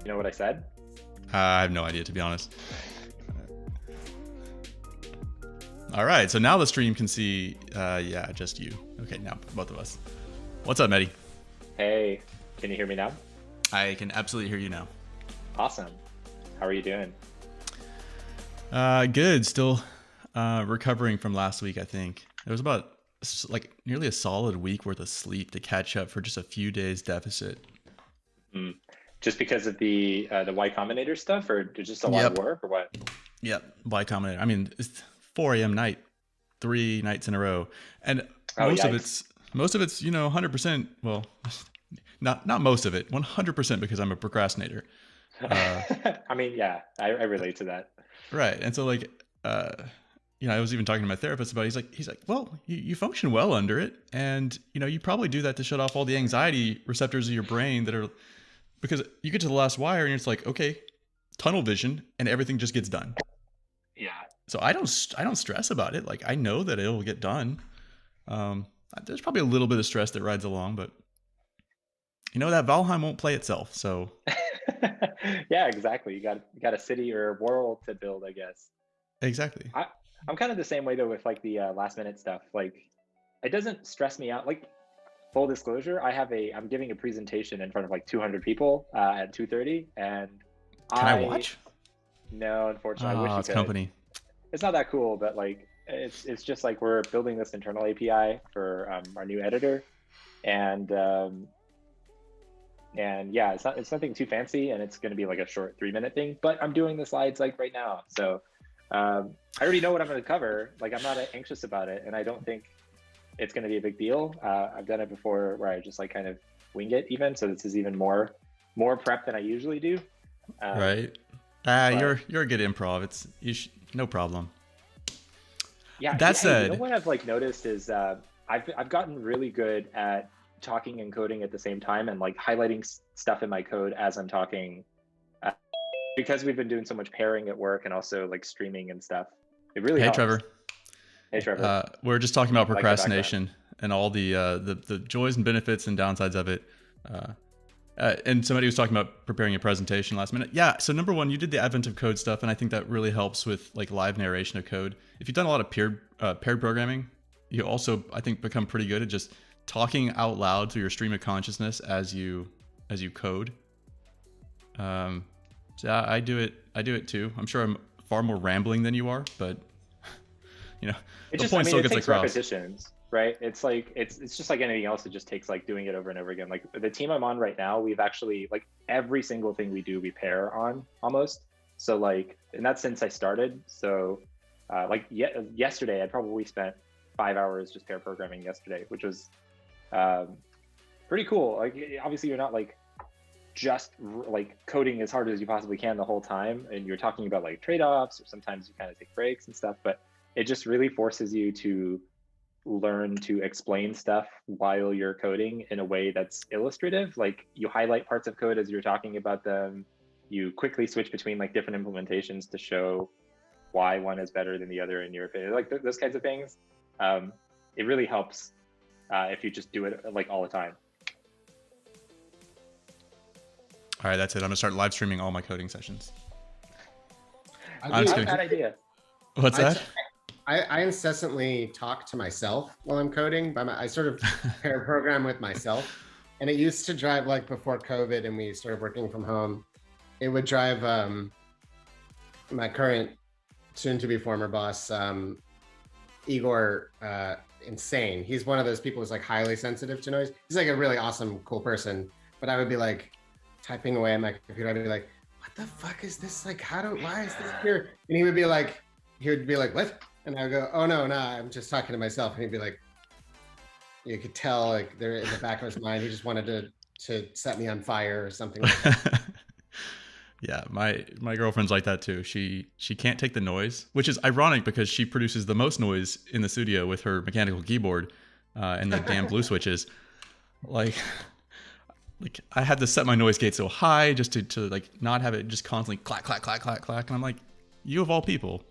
You know what I said? I have no idea, to be honest. All right, so now the stream can see, yeah, just you. Okay, now both of us. What's up, Mehdi? Hey, can you hear me now? I can absolutely hear you now. Awesome. How are you doing? Good. Still recovering from last week, I think. There was about like nearly a solid week worth of sleep to catch up for just a few days deficit. Just because of the Y Combinator stuff, or just a lot of work, or what? Yep. Y Combinator. I mean, it's 4 a.m. night, 3 nights in a row, and most of it's 100%. Well, not most of it, 100% because I'm a procrastinator. I mean, yeah, I relate to that. Right. And so like, I was even talking to my therapist about it. He's like, well, you function well under it. And, you probably do that to shut off all the anxiety receptors of your brain that are, because you get to the last wire and it's like, okay, tunnel vision and everything just gets done. Yeah. So I don't stress about it. Like I know that it'll get done. There's probably a little bit of stress that rides along, but that Valheim won't play itself. So yeah, exactly. You got a city or a world to build, I guess. Exactly. I'm kind of the same way though with like the last minute stuff. Like it doesn't stress me out. Like full disclosure, I'm giving a presentation in front of like 200 people at 2:30, and can I watch? No, unfortunately. I wish you it's could. company. It's not that cool, but like it's just like we're building this internal API for our new editor, and yeah, it's nothing too fancy, and it's going to be like a short 3-minute thing. But I'm doing the slides like right now, so I already know what I'm going to cover. Like I'm not anxious about it, and I don't think it's going to be a big deal. I've done it before where I just like kind of wing it even. So this is even more prep than I usually do. Right. You're a good improv. No problem. Yeah. That said, what I've like noticed is I've gotten really good at talking and coding at the same time, and like highlighting stuff in my code as I'm talking, because we've been doing so much pairing at work and also like streaming and stuff. It really helps. Hey Trevor. We're just talking about procrastination and all the joys and benefits and downsides of it. And somebody was talking about preparing a presentation last minute. Yeah. So number one, you did the Adventive Code stuff, and I think that really helps with like live narration of code. If you've done a lot of paired programming, you also, I think, become pretty good at just talking out loud through your stream of consciousness as you code. So yeah, I do it too. I'm sure I'm far more rambling than you are, but the point still gets across. Repetitions, right? It's like it's just like anything else. It just takes like doing it over and over again. Like the team I'm on right now, we've actually like every single thing we do, we pair on almost. So like, and that's since I started. So yesterday, I probably spent 5 hours just pair programming yesterday, which was pretty cool. Like obviously you're not like just like coding as hard as you possibly can the whole time, and you're talking about like trade-offs, or sometimes you kind of take breaks and stuff, but it just really forces you to learn to explain stuff while you're coding in a way that's illustrative. Like you highlight parts of code as you're talking about them, you quickly switch between like different implementations to show why one is better than the other in your opinion, like those kinds of things. It really helps if you just do it like all the time. All right, that's it. I'm gonna start live streaming all my coding sessions. Not a bad idea. What's that? I incessantly talk to myself while I'm coding. I sort of pair program with myself, and it used to drive, like before COVID and we started working from home, it would drive my current soon-to-be former boss, Igor, insane. He's one of those people who's like highly sensitive to noise. He's like a really awesome, cool person, but I would be like typing away on my computer. I'd be like, what the fuck is this? Like, why is this here? And he would be like, what? And I would go, oh no, I'm just talking to myself. And he'd be like, you could tell like they're in the back of his mind, he just wanted to set me on fire or something like that. Yeah, my girlfriend's like that too. She can't take the noise, which is ironic because she produces the most noise in the studio with her mechanical keyboard and the damn blue switches. Like I had to set my noise gate so high just to like not have it just constantly clack, clack, clack, clack, clack. And I'm like, you of all people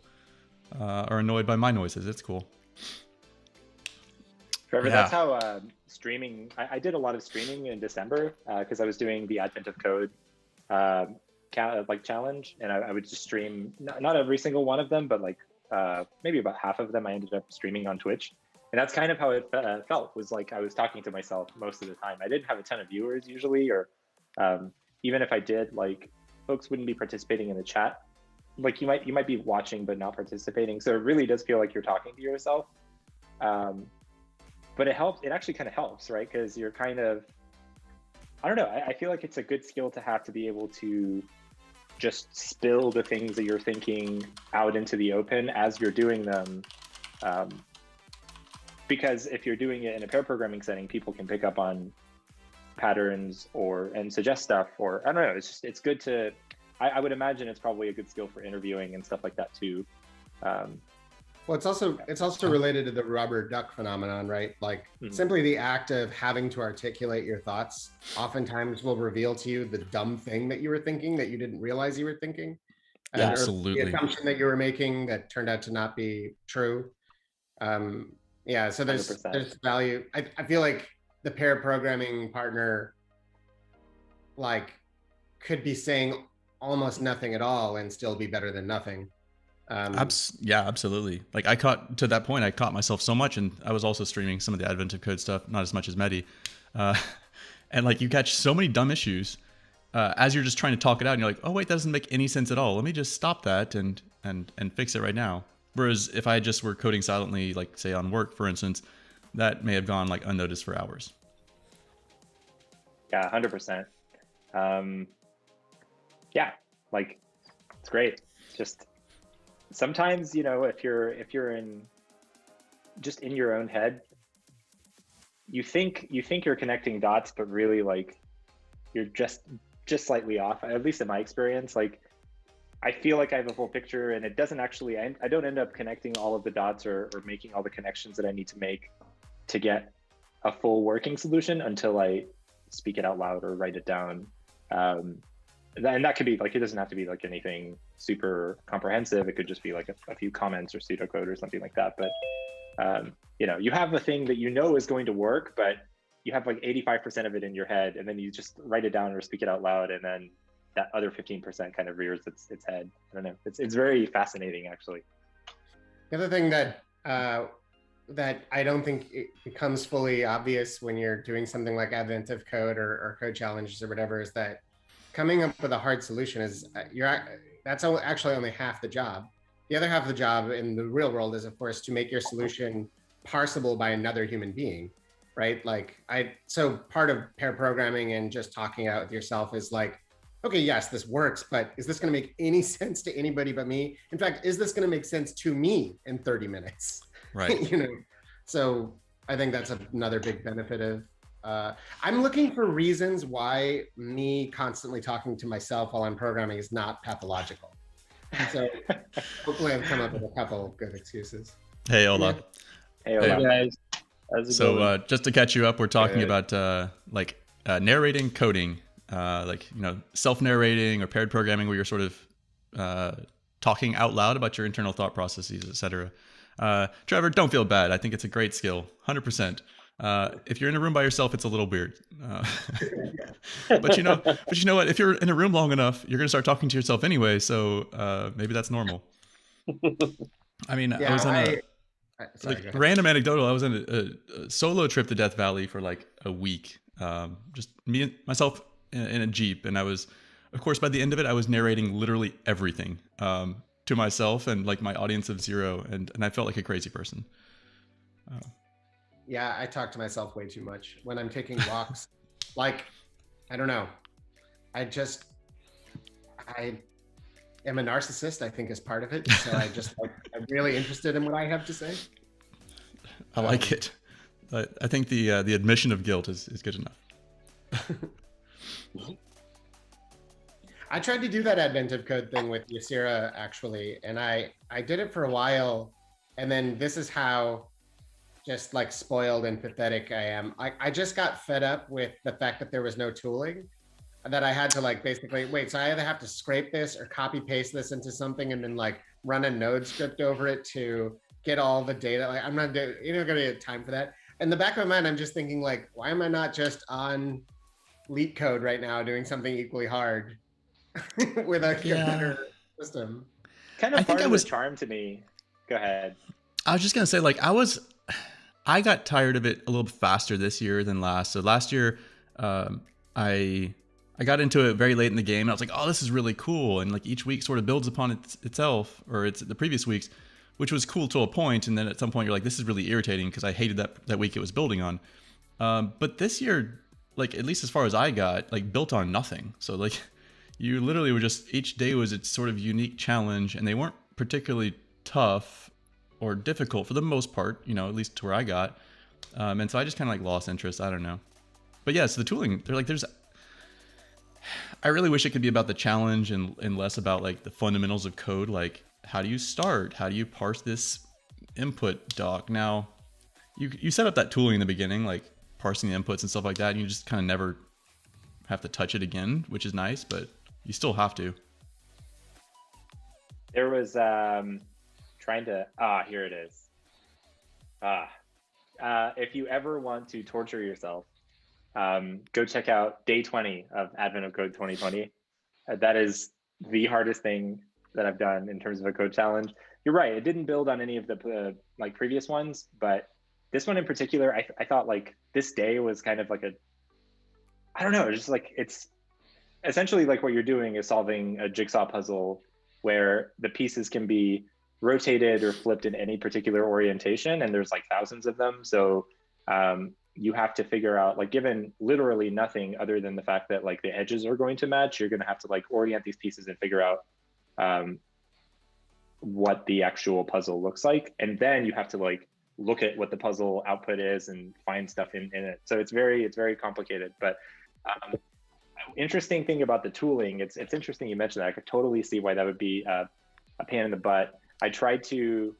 are annoyed by my noises. It's cool. Trevor, that's how streaming, I did a lot of streaming in December because I was doing the Adventive Code like challenge, and I would just stream not every single one of them, but like maybe about half of them I ended up streaming on Twitch. And that's kind of how it felt, was like I was talking to myself most of the time. I didn't have a ton of viewers usually, or even if I did, like folks wouldn't be participating in the chat. Like you might be watching but not participating. So it really does feel like you're talking to yourself. But it helps. It actually kind of helps, right? Because you're kind of, I don't know. I feel like it's a good skill to have, to be able to just spill the things that you're thinking out into the open as you're doing them. Because if you're doing it in a pair programming setting, people can pick up on patterns and suggest stuff, or I don't know. It's good to. I would imagine it's probably a good skill for interviewing and stuff like that too. Well, it's also related to the rubber duck phenomenon, right? Like simply the act of having to articulate your thoughts oftentimes will reveal to you the dumb thing that you were thinking that you didn't realize you were thinking. Yeah, absolutely. The assumption that you were making that turned out to not be true. Yeah, so there's value. I feel like the pair programming partner like could be saying almost nothing at all and still be better than nothing. Yeah, absolutely. Like I caught myself so much, and I was also streaming some of the Adventive Code stuff, not as much as Mehdi. And like you catch so many dumb issues as you're just trying to talk it out, and you're like, oh wait, that doesn't make any sense at all. Let me just stop that and fix it right now. Whereas if I just were coding silently, like say on work, for instance, that may have gone like unnoticed for hours. Yeah, 100%. Yeah, like it's great. Just sometimes, if you're in your own head, you think you're connecting dots, but really like you're just slightly off. At least in my experience, like I feel like I have a full picture, and it doesn't actually. I don't end up connecting all of the dots or making all the connections that I need to make to get a full working solution until I speak it out loud or write it down. And that could be like, it doesn't have to be like anything super comprehensive. It could just be like a few comments or pseudocode or something like that. But you have a thing that is going to work, but you have like 85% of it in your head, and then you just write it down or speak it out loud, and then that other 15% kind of rears its head. I don't know. It's very fascinating, actually. The other thing that I don't think it becomes fully obvious when you're doing something like Adventive Code or code challenges or whatever is that coming up with a hard solution is that's actually only half the job. The other half of the job in the real world is, of course, to make your solution parsable by another human being, right? Like so part of pair programming and just talking out with yourself is like, okay, yes, this works, but is this going to make any sense to anybody but me? In fact, is this going to make sense to me in 30 minutes? Right. So I think that's another big benefit of, I'm looking for reasons why me constantly talking to myself while I'm programming is not pathological. So hopefully I've come up with a couple good excuses. Hey, Ola. Hey, Ola. Hey, guys. How's it going? Just to catch you up, we're talking about narrating coding. Self-narrating or paired programming, where you're sort of talking out loud about your internal thought processes, etc. Trevor, don't feel bad. I think it's a great skill, 100%. If you're in a room by yourself, it's a little weird. But you know what? If you're in a room long enough, you're going to start talking to yourself anyway. So maybe that's normal. I mean, I was on random anecdotal. I was on a solo trip to Death Valley for like a week. Just me and myself in a Jeep, and I was, of course, by the end of it, I was narrating literally everything to myself and like my audience of 0, and I felt like a crazy person. Yeah, I talk to myself way too much when I'm taking walks. Like, I don't know. I am a narcissist, I think, is part of it. So I'm really interested in what I have to say. I like it. I think the admission of guilt is good enough. I tried to do that Adventive Code thing with Yasirah, actually, and I did it for a while, and then this is how just like spoiled and pathetic I am. I just got fed up with the fact that there was no tooling, that I had to like basically, wait, so I either have to scrape this or copy paste this into something and then like run a node script over it to get all the data. Like I'm not going to get time for that. In the back of my mind, I'm just thinking like, why am I not just on LeetCode right now doing something equally hard? with a Yeah. better system. Kind I of think part I of was the charm to me. Go ahead. I was just gonna say, like, I got tired of it a little bit faster this year than last. So last year, um, I I got into it very late in the game, and I was like, oh, this is really cool, and like each week sort of builds upon itself, or it's the previous weeks, which was cool to a point, and then at some point you're like, this is really irritating because I hated that week it was building on. But this year, like at least as far as I got, like built on nothing. So like you literally were just each day was its sort of unique challenge, and they weren't particularly tough or difficult for the most part, you know, at least to where I got. And so I just kind of like lost interest. I don't know. But yeah, so the tooling, I really wish it could be about the challenge and less about like the fundamentals of code. Like how do you start? How do you parse this input doc? Now you set up that tooling in the beginning, like parsing the inputs and stuff like that. And you just kind of never have to touch it again, which is nice, but you still have to. There was trying to here it is. If you ever want to torture yourself, go check out day 20 of Adventive Code 2020. That is the hardest thing that I've done in terms of a code challenge. You're right, it didn't build on any of the like previous ones, but this one in particular, I thought like this day was kind of like I don't know, just like it's essentially like what you're doing is solving a jigsaw puzzle where the pieces can be rotated or flipped in any particular orientation, and there's like thousands of them. So you have to figure out, like, given literally nothing other than the fact that like the edges are going to match, you're going to have to like orient these pieces and figure out what the actual puzzle looks like, and then you have to like look at what the puzzle output is and find stuff in it. So it's very complicated. But interesting thing about the tooling, it's interesting you mentioned that. I could totally see why that would be a pain in the butt. I tried to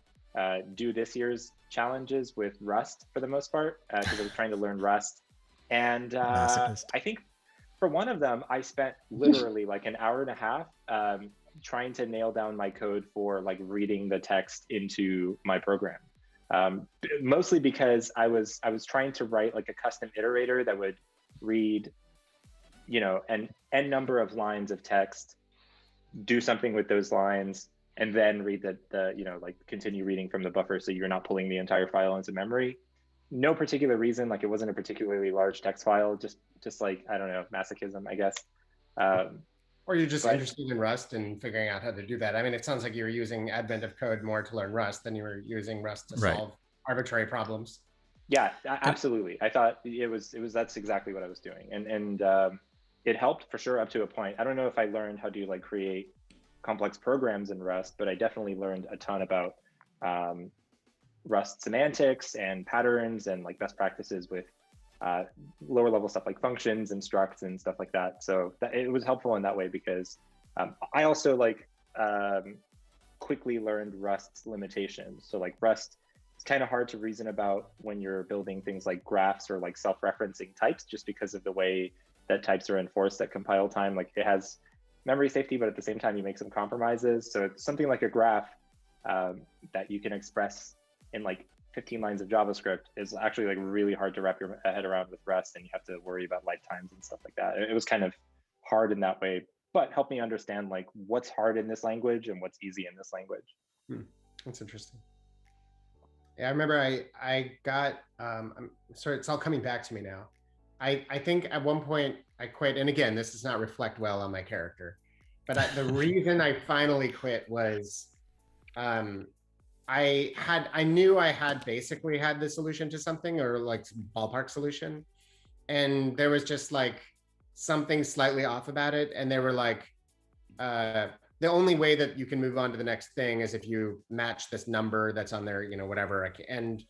do this year's challenges with Rust for the most part, because I was trying to learn Rust. And I think for one of them, I spent literally like an hour and a half trying to nail down my code for like reading the text into my program. Mostly because I was trying to write like a custom iterator that would read, you know, an n number of lines of text, do something with those lines, and then read the you know, like continue reading from the buffer so you're not pulling the entire file into memory. No particular reason, like it wasn't a particularly large text file, just like, I don't know, masochism, I guess. Or you're just interested in Rust and figuring out how to do that. I mean, it sounds like you were using Adventive Code more to learn Rust than you were using Rust to solve arbitrary problems. Yeah, absolutely. I thought it was that's exactly what I was doing, and it helped for sure up to a point. I don't know if I learned how to like create complex programs in Rust, but I definitely learned a ton about Rust semantics and patterns and like best practices with lower level stuff like functions and structs and stuff like that. So it was helpful in that way, because I also like quickly learned Rust's limitations. So like Rust, it's kind of hard to reason about when you're building things like graphs or like self-referencing types, just because of the way that types are enforced at compile time. Like it has memory safety, but at the same time you make some compromises. So it's something like a graph that you can express in like 15 lines of JavaScript is actually like really hard to wrap your head around with Rust, and you have to worry about lifetimes and stuff like that. It was kind of hard in that way, but helped me understand like what's hard in this language and what's easy in this language. That's interesting. Yeah, I remember I got, I'm sorry, it's all coming back to me now. I think at one point I quit, and again, this does not reflect well on my character, but the reason I finally quit was I knew I had basically had the solution to something, or like ballpark solution, and there was just like something slightly off about it, and they were like, the only way that you can move on to the next thing is if you match this number that's on there, you know, whatever. And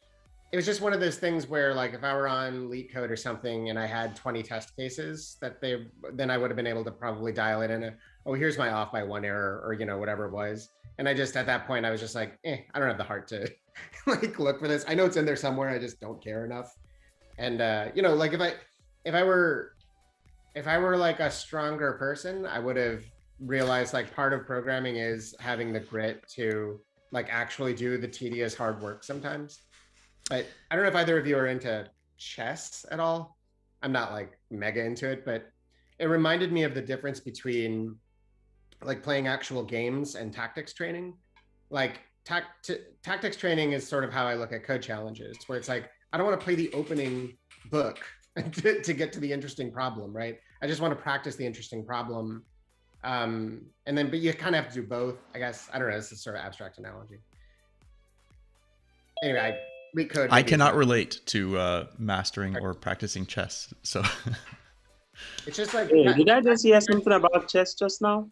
it was just one of those things where like if I were on LeetCode or something and I had 20 test cases then I would have been able to probably dial it in oh, here's my off by one error, or, you know, whatever it was. And I just, at that point, I was just like, I don't have the heart to like look for this. I know it's in there somewhere. I just don't care enough. And, you know, like if I were like a stronger person, I would have realized like part of programming is having the grit to like actually do the tedious hard work sometimes. But I don't know if either of you are into chess at all. I'm not like mega into it, but it reminded me of the difference between like playing actual games and tactics training. Like tactics training is sort of how I look at code challenges, where it's like, I don't want to play the opening book to get to the interesting problem, right? I just want to practice the interesting problem. And then, but you kind of have to do both, I guess. I don't know, this is sort of abstract analogy. Anyway, I cannot relate to mastering or practicing chess, so. It's just like, hey, did I just hear something about chess just now?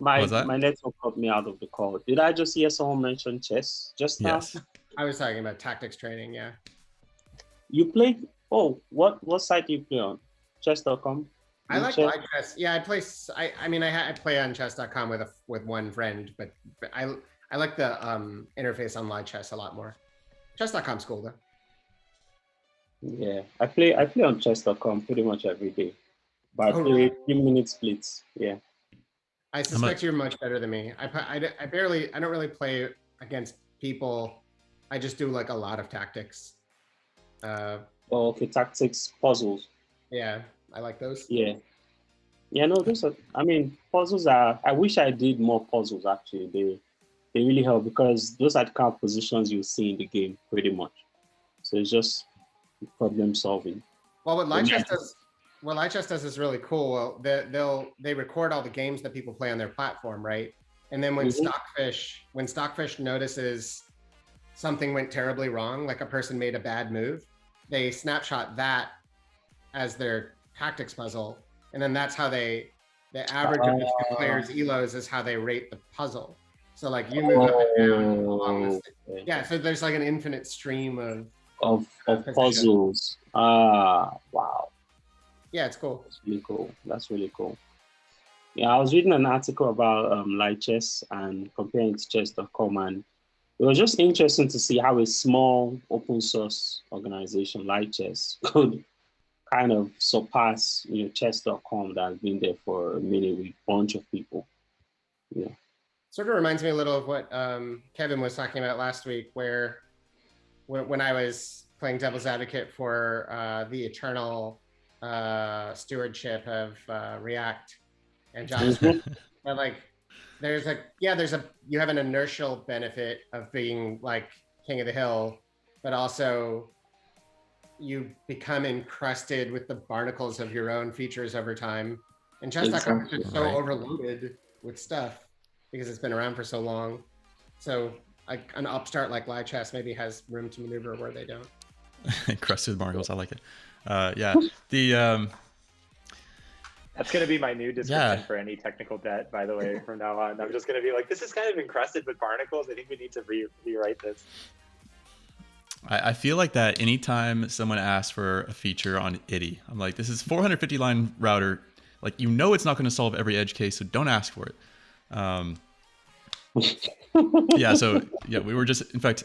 My network cut me out of the call. Did I just hear someone mention chess just now? Yes. I was talking about tactics training, yeah. You play? Oh, what site do you play on? Chess.com? I like live chess. Yeah, I play on chess.com with one friend, but I like the interface on live chess a lot more. Chess.com's cool though. Yeah, I play on chess.com pretty much every day. But I play 3-minute splits. Yeah. I suspect you're much better than me. I don't really play against people. I just do like a lot of tactics. Okay, tactics, puzzles. Yeah, I like those. Yeah. Yeah, no, puzzles are, I wish I did more puzzles actually. They really help because those are the kind of positions you see in the game pretty much. So it's just problem solving. Well, what live chess does is really cool. Well, they record all the games that people play on their platform, right? And then when Stockfish notices something went terribly wrong, like a person made a bad move, they snapshot that as their tactics puzzle, and then that's how the average of the two players' elos is how they rate the puzzle. So like you move up and down along this. Yeah, so there's like an infinite stream of puzzles. Wow. Yeah, it's cool. That's really cool. Yeah, I was reading an article about light chess and comparing it to chess.com, and it was just interesting to see how a small open source organization like chess could kind of surpass, chess.com that has been there for a minute with a bunch of people. Yeah. Sort of reminds me a little of what Kevin was talking about last week, where when I was playing devil's advocate for the eternal stewardship of React and JavaScript. But like, you have an inertial benefit of being like king of the hill, but also you become encrusted with the barnacles of your own features over time. And chess.com is just so overloaded with stuff because it's been around for so long. So like an upstart like live chess maybe has room to maneuver where they don't. Encrusted with barnacles, I like it. Yeah, that's going to be my new description for any technical debt, by the way, from now on. I'm just going to be like, this is kind of encrusted with barnacles. I think we need to rewrite this. I feel like that anytime someone asks for a feature on IDI, I'm like, this is 450 line router. Like, it's not going to solve every edge case, so don't ask for it. We were just, in fact,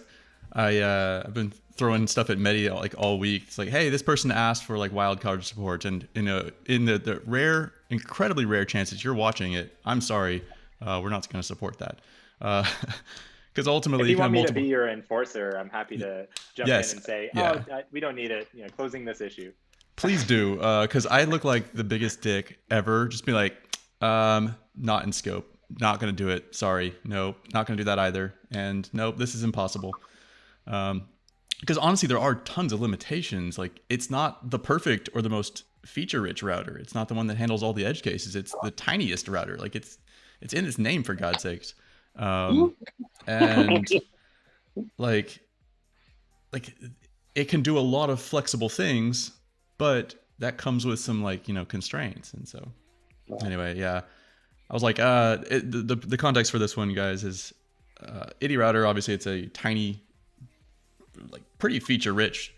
I've been throwing stuff at Mehdi like all week. It's like, hey, this person asked for like wildcard support, and in the rare, incredibly rare chance that you're watching it, I'm sorry, we're not going to support that. Because ultimately, if you want me to be your enforcer, I'm happy to jump in and say, we don't need it. Closing this issue. Please do, because I look like the biggest dick ever. Just be like, not in scope, not going to do it. Sorry, nope, not going to do that either. And nope, this is impossible. Because honestly, there are tons of limitations. Like, it's not the perfect or the most feature-rich router. It's not the one that handles all the edge cases. It's the tiniest router. Like, it's in its name, for God's sakes. And like it can do a lot of flexible things, but that comes with some constraints. And so anyway, yeah, I was like, the context for this one, guys, is IDI router. Obviously, it's a tiny, like pretty feature-rich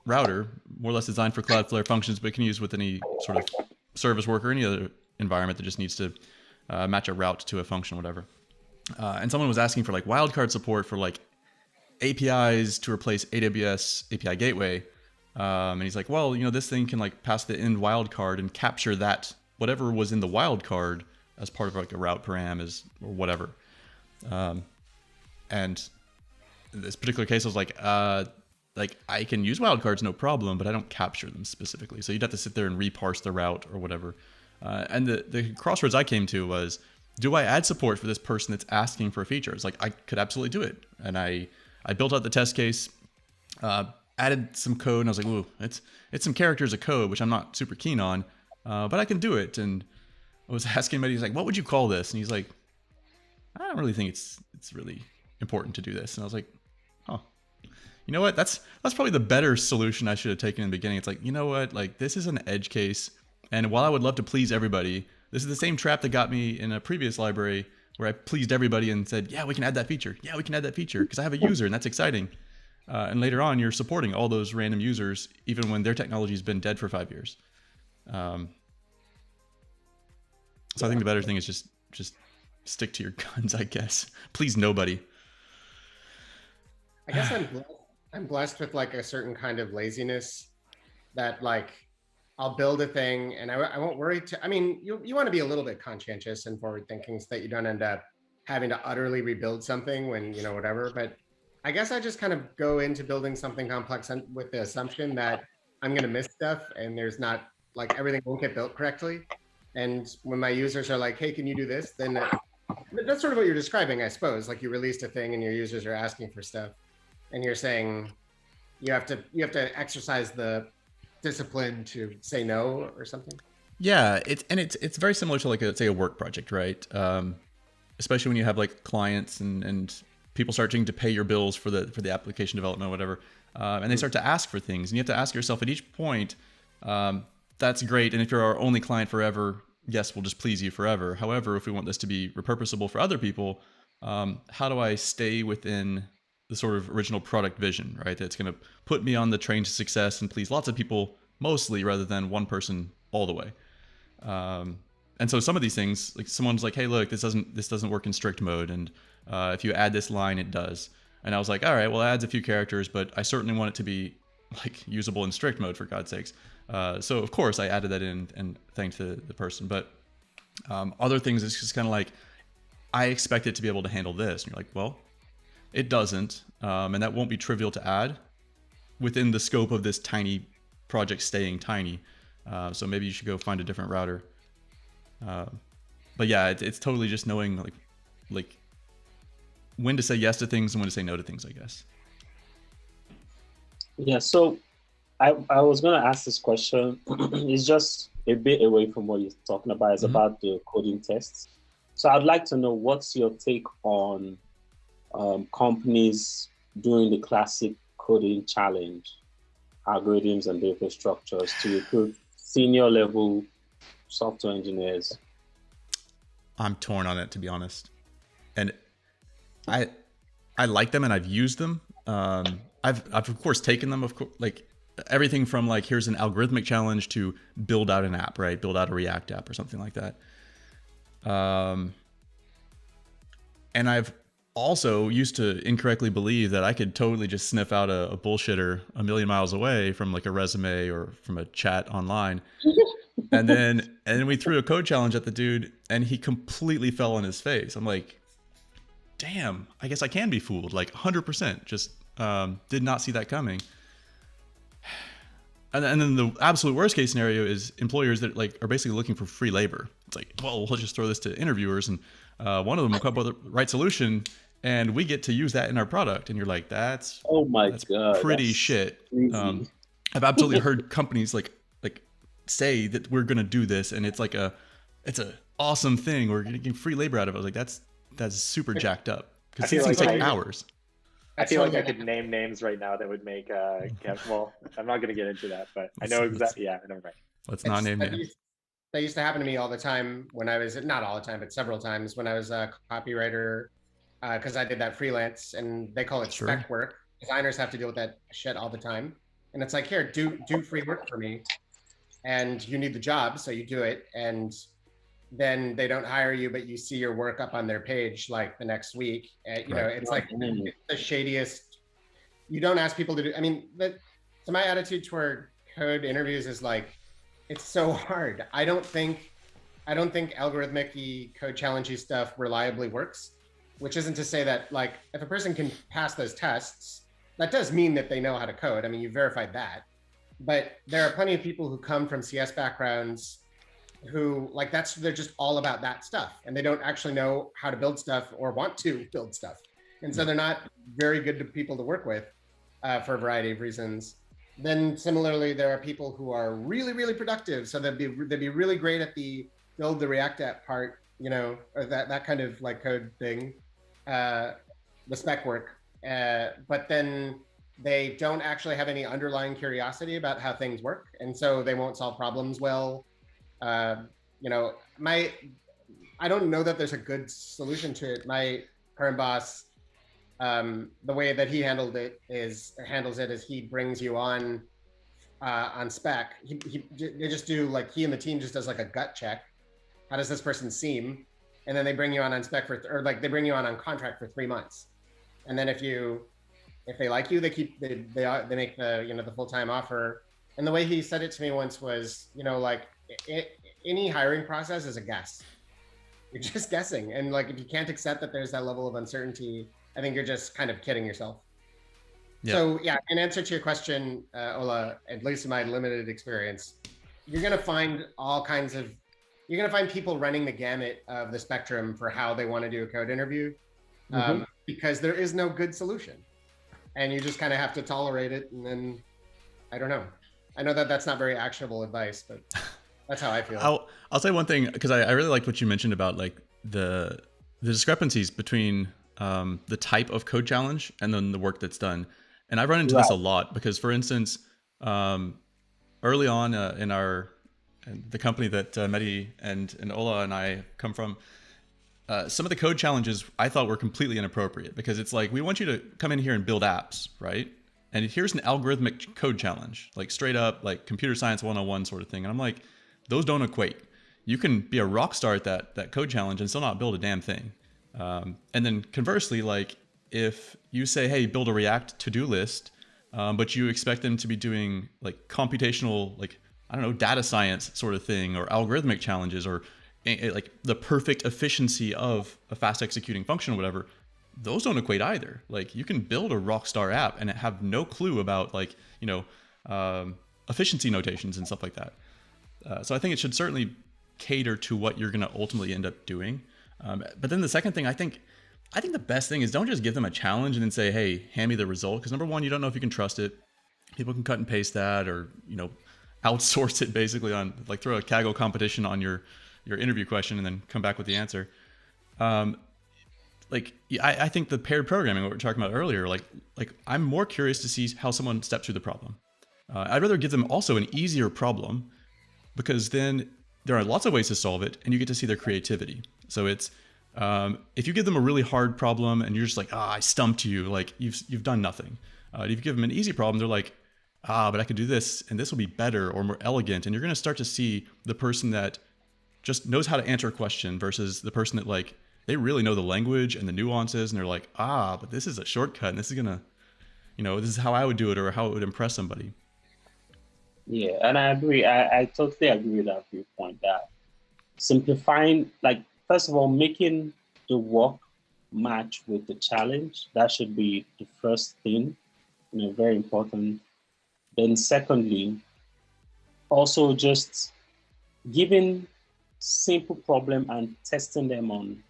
router, more or less designed for Cloudflare functions, but can use with any sort of service work or any other environment that just needs to match a route to a function, whatever. And someone was asking for like wildcard support for like APIs to replace AWS API Gateway. And he's like, well, this thing can like pass the end wildcard and capture that whatever was in the wildcard as part of like a route param or whatever. And in this particular case, I was like I can use wildcards, no problem, but I don't capture them specifically. So you'd have to sit there and reparse the route or whatever. And the crossroads I came to was, do I add support for this person that's asking for a feature? It's like, I could absolutely do it. And I built out the test case, added some code, and I was like, ooh, it's some characters of code, which I'm not super keen on, but I can do it. And I was asking Mehdi, he's like, what would you call this? And he's like, I don't really think it's really important to do this. And I was like, oh, you know what? That's probably the better solution I should have taken in the beginning. It's like, you know what? Like, this is an edge case. And while I would love to please everybody, this is the same trap that got me in a previous library where I pleased everybody and said, yeah, we can add that feature. Yeah, we can add that feature because I have a user and that's exciting. And later on, you're supporting all those random users, even when their technology has been dead for 5 years. So I think the better thing is just stick to your guns, I guess. Please nobody. I guess I'm blessed with like a certain kind of laziness that like I'll build a thing and I won't worry I mean, you want to be a little bit conscientious and forward thinking so that you don't end up having to utterly rebuild something when, you know, whatever. But I guess I just kind of go into building something complex with the assumption that I'm going to miss stuff and there's not like everything won't get built correctly. And when my users are like, hey, can you do this? Then that's sort of what you're describing, I suppose. Like you released a thing and your users are asking for stuff and you're saying you have to exercise the discipline to say no or something. Yeah, it's very similar to like say a work project, right? Especially when you have like clients and people starting to pay your bills for the application development or whatever, and they start to ask for things, and you have to ask yourself at each point, that's great, and if you're our only client forever, yes, we'll just please you forever. However, if we want this to be repurposable for other people, how do I stay within the sort of original product vision, right? That's going to put me on the train to success and please lots of people mostly rather than one person all the way. And so some of these things, like someone's like, hey, look, this doesn't work in strict mode. And if you add this line, it does. And I was like, all right, well, it adds a few characters, but I certainly want it to be like usable in strict mode for God's sakes. So of course I added that in and thanked the person. But other things, it's just kind of like, I expect it to be able to handle this. And you're like, well, it doesn't. And that won't be trivial to add within the scope of this tiny project staying tiny. So maybe you should go find a different router. But yeah, it's totally just knowing like when to say yes to things and when to say no to things, I guess. Yeah, so I was going to ask this question. It's just a bit away from what you're talking about. It's about the coding tests. So I'd like to know what's your take on companies doing the classic coding challenge, algorithms and data structures to recruit senior level software engineers. I'm torn on it, to be honest. And I like them and I've used them. I've of course taken them, of course, like everything from like, here's an algorithmic challenge to build out an app, right? Build out a React app or something like that. And I've also used to incorrectly believe that I could totally just sniff out a bullshitter a million miles away from like a resume or from a chat online. And then we threw a code challenge at the dude and he completely fell on his face. I'm like, damn, I guess I can be fooled, like 100%. Just did not see that coming. And then the absolute worst case scenario is employers that like are basically looking for free labor. It's like, well, we'll just throw this to interviewers and one of them will come up with the right solution and we get to use that in our product. And you're like, that's God, pretty that's shit. I've absolutely heard companies like say that we're going to do this. And it's like it's a awesome thing. We're getting free labor out of it. I was like, that's super jacked up because these things take hours. I feel like I could name names right now that would make, well, I'm not going to get into that, but I know exactly. Yeah, never mind. Let's not name names. That used to happen to me all the time when I was, not all the time, but several times when I was a copywriter, because I did that freelance and they call it spec work. Designers have to deal with that shit all the time. And it's like, here, do free work for me. And you need the job, so you do it. And then they don't hire you, but you see your work up on their page like the next week. You know, it's like it's the shadiest. You don't ask people to do. I mean, so my attitude toward code interviews is like, it's so hard. I don't think algorithmic code challengey stuff reliably works. Which isn't to say that like if a person can pass those tests, that does mean that they know how to code. I mean, you verified that. But there are plenty of people who come from CS backgrounds who like they're just all about that stuff, and they don't actually know how to build stuff or want to build stuff, and so they're not very good to people to work with for a variety of reasons. Then similarly, there are people who are really, really productive, so they'd be really great at the build the React app part, or that kind of like code thing, the spec work, but then they don't actually have any underlying curiosity about how things work, and so they won't solve problems well. I don't know that there's a good solution to it. My current boss, the way that he handles it is he brings you on spec. They just do like, he and the team just does like a gut check. How does this person seem? And then they bring you on spec they bring you on contract for 3 months. And then if they like you, they make the full-time offer. And the way he said it to me once was, any hiring process is a guess. You're just guessing. And like, if you can't accept that there's that level of uncertainty, I think you're just kind of kidding yourself. Yeah. So yeah, in answer to your question, Ola, at least in my limited experience, you're going to find people running the gamut of the spectrum for how they want to do a code interview, because there is no good solution, and you just kind of have to tolerate it. And then, I don't know. I know that that's not very actionable advice, but that's how I feel. I'll say one thing, because I really liked what you mentioned about like the discrepancies between the type of code challenge and then the work that's done. And I've run into this a lot because, for instance, early on in the company that Mehdi and Ola and I come from, some of the code challenges I thought were completely inappropriate, because it's like, we want you to come in here and build apps, right? And here's an algorithmic code challenge, like straight up like computer science 101 sort of thing. And I'm like, those don't equate. You can be a rock star at that code challenge and still not build a damn thing. And then conversely, like if you say, hey, build a React to-do list, but you expect them to be doing like computational, like, I don't know, data science sort of thing, or algorithmic challenges, or like the perfect efficiency of a fast executing function or whatever, those don't equate either. Like you can build a rock star app and have no clue about like, efficiency notations and stuff like that. So I think it should certainly cater to what you're going to ultimately end up doing. But then the second thing, I think the best thing is, don't just give them a challenge and then say, hey, hand me the result. Because number one, you don't know if you can trust it. People can cut and paste that, or, outsource it basically on, like, throw a Kaggle competition on your interview question and then come back with the answer. I think the paired programming, what we were talking about earlier, like I'm more curious to see how someone steps through the problem. I'd rather give them also an easier problem, because then there are lots of ways to solve it and you get to see their creativity. So it's, if you give them a really hard problem and you're just like, I stumped you, like you've done nothing. If you give them an easy problem, they're like, but I could do this and this will be better or more elegant. And you're going to start to see the person that just knows how to answer a question versus the person that, like, they really know the language and the nuances, and they're like, but this is a shortcut and this is gonna, this is how I would do it, or how it would impress somebody. Yeah, and I agree. I totally agree with that viewpoint, that simplifying, like, first of all, making the work match with the challenge, that should be the first thing, very important. Then secondly, also just giving simple problem and testing them on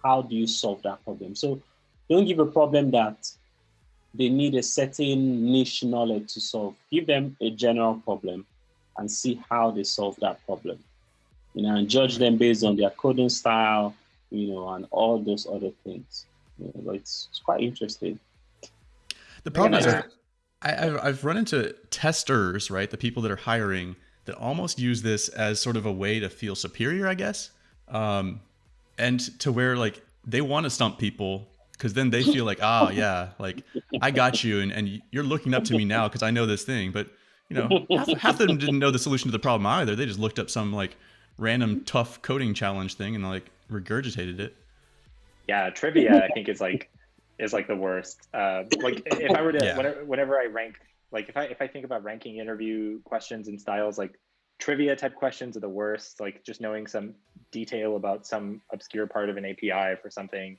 how do you solve that problem. So don't give a problem that they need a certain niche knowledge to solve. Give them a general problem and see how they solve that problem, and judge them based on their coding style, and all those other things. It's quite interesting. The problem is I've run into testers, right? The people that are hiring, that almost use this as sort of a way to feel superior, I guess. And to where, like, they want to stump people, because then they feel like, yeah, like I got you, and you're looking up to me now because I know this thing. But half of them didn't know the solution to the problem either. They just looked up some like random tough coding challenge thing and like regurgitated it. Yeah, trivia I think is like the worst. Like if I were to whenever I rank, like if I think about ranking interview questions and styles, like trivia type questions are the worst. Like just knowing some detail about some obscure part of an API for something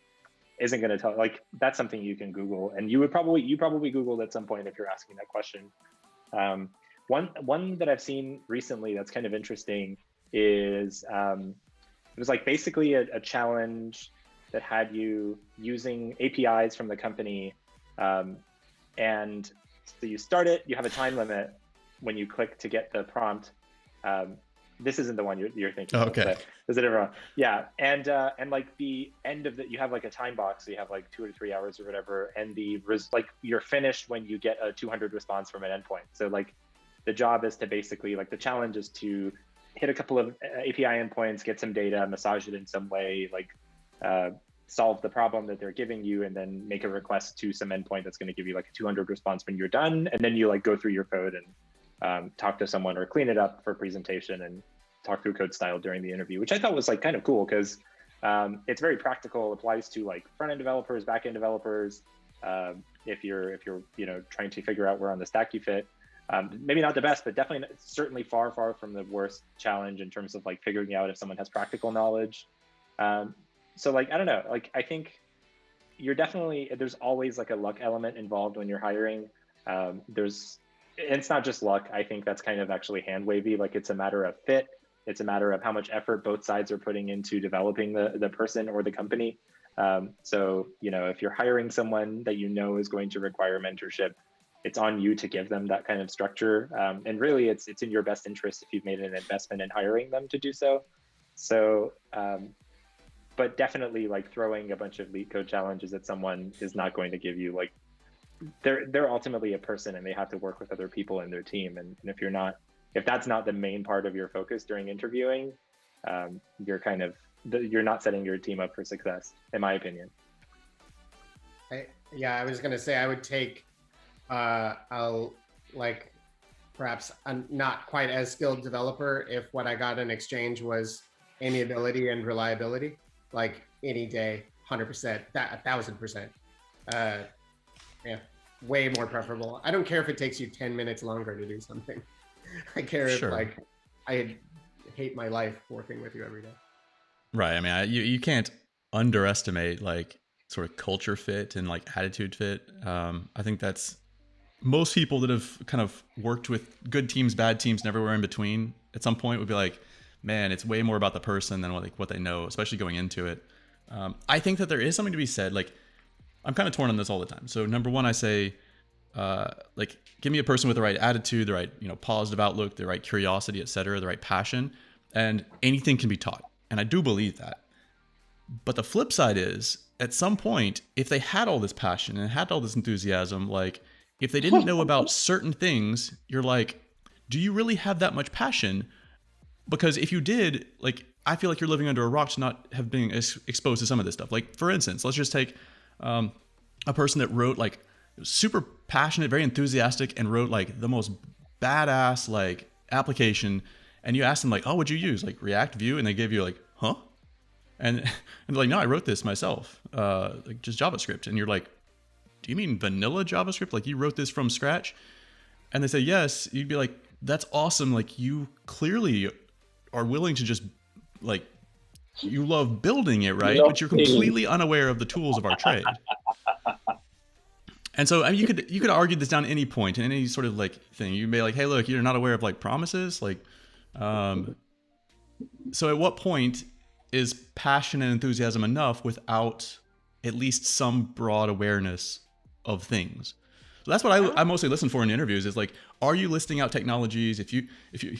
isn't going to tell. Like that's something you can Google, and you probably Googled at some point if you're asking that question. One that I've seen recently that's kind of interesting is it was like basically a challenge that had you using APIs from the company. And so you start it, you have a time limit when you click to get the prompt. This isn't the one you're thinking okay. of, but is it everyone? Yeah, and like the end of you have like a time box, so you have like 2 or 3 hours or whatever, and like you're finished when you get a 200 response from an endpoint. So like the job is to basically, like the challenge is to hit a couple of API endpoints, get some data, massage it in some way, like solve the problem that they're giving you, and then make a request to some endpoint that's going to give you like a 200 response when you're done, and then you like go through your code and talk to someone or clean it up for presentation and talk through code style during the interview, which I thought was like kind of cool because it's very practical, applies to like front-end developers, back-end developers. If you're trying to figure out where on the stack you fit, maybe not the best, but definitely certainly far from the worst challenge in terms of like figuring out if someone has practical knowledge. So like, I don't know, like I think there's always like a luck element involved when you're hiring. It's not just luck. I think that's kind of actually hand wavy. Like it's a matter of fit. It's a matter of how much effort both sides are putting into developing the person or the company. So, if you're hiring someone that is going to require mentorship, it's on you to give them that kind of structure. And really it's in your best interest if you've made an investment in hiring them to do so. So, but definitely like throwing a bunch of leak code challenges at someone is not going to give you like, they're ultimately a person and they have to work with other people in their team. And if that's not the main part of your focus during interviewing, you're not setting your team up for success, in my opinion. I was going to say, I would take, perhaps a not quite as skilled developer if what I got in exchange was amiability and reliability, like any day, 100%, 1,000%. Yeah, way more preferable. I don't care if it takes you 10 minutes longer to do something. I care if I hate my life working with you every day. Right. I mean, you can't underestimate like sort of culture fit and like attitude fit. I think that's most people that have kind of worked with good teams, bad teams, and everywhere in between at some point would be like, man, it's way more about the person than what they know, especially going into it. I think that there is something to be said. Like, I'm kind of torn on this all the time. So number one, I say, like, give me a person with the right attitude, the right, positive outlook, the right curiosity, etc., the right passion, and anything can be taught. And I do believe that. But the flip side is, at some point, if they had all this passion and had all this enthusiasm, like, if they didn't know about certain things, you're like, do you really have that much passion? Because if you did, like, I feel like you're living under a rock to not have been exposed to some of this stuff. Like, for instance, let's just take a person that wrote, like, super passionate, very enthusiastic, and wrote, like, the most badass, like, application. And you ask them, like, oh, what'd you use? Like, React, Vue? And they give you, like, huh? And they're like, no, I wrote this myself, like, just JavaScript. And you're like, do you mean vanilla JavaScript? Like, you wrote this from scratch? And they say, yes. You'd be like, that's awesome. Like, you clearly are willing to just, like, you love building it, right? But you're completely unaware of the tools of our trade. And so, I mean, you could argue this down at any point in any sort of, like, thing. You'd be like, hey, look, you're not aware of, like, promises. Like, so at what point is passion and enthusiasm enough without at least some broad awareness of things? So that's what I mostly listen for in interviews is, like, are you listing out technologies? If you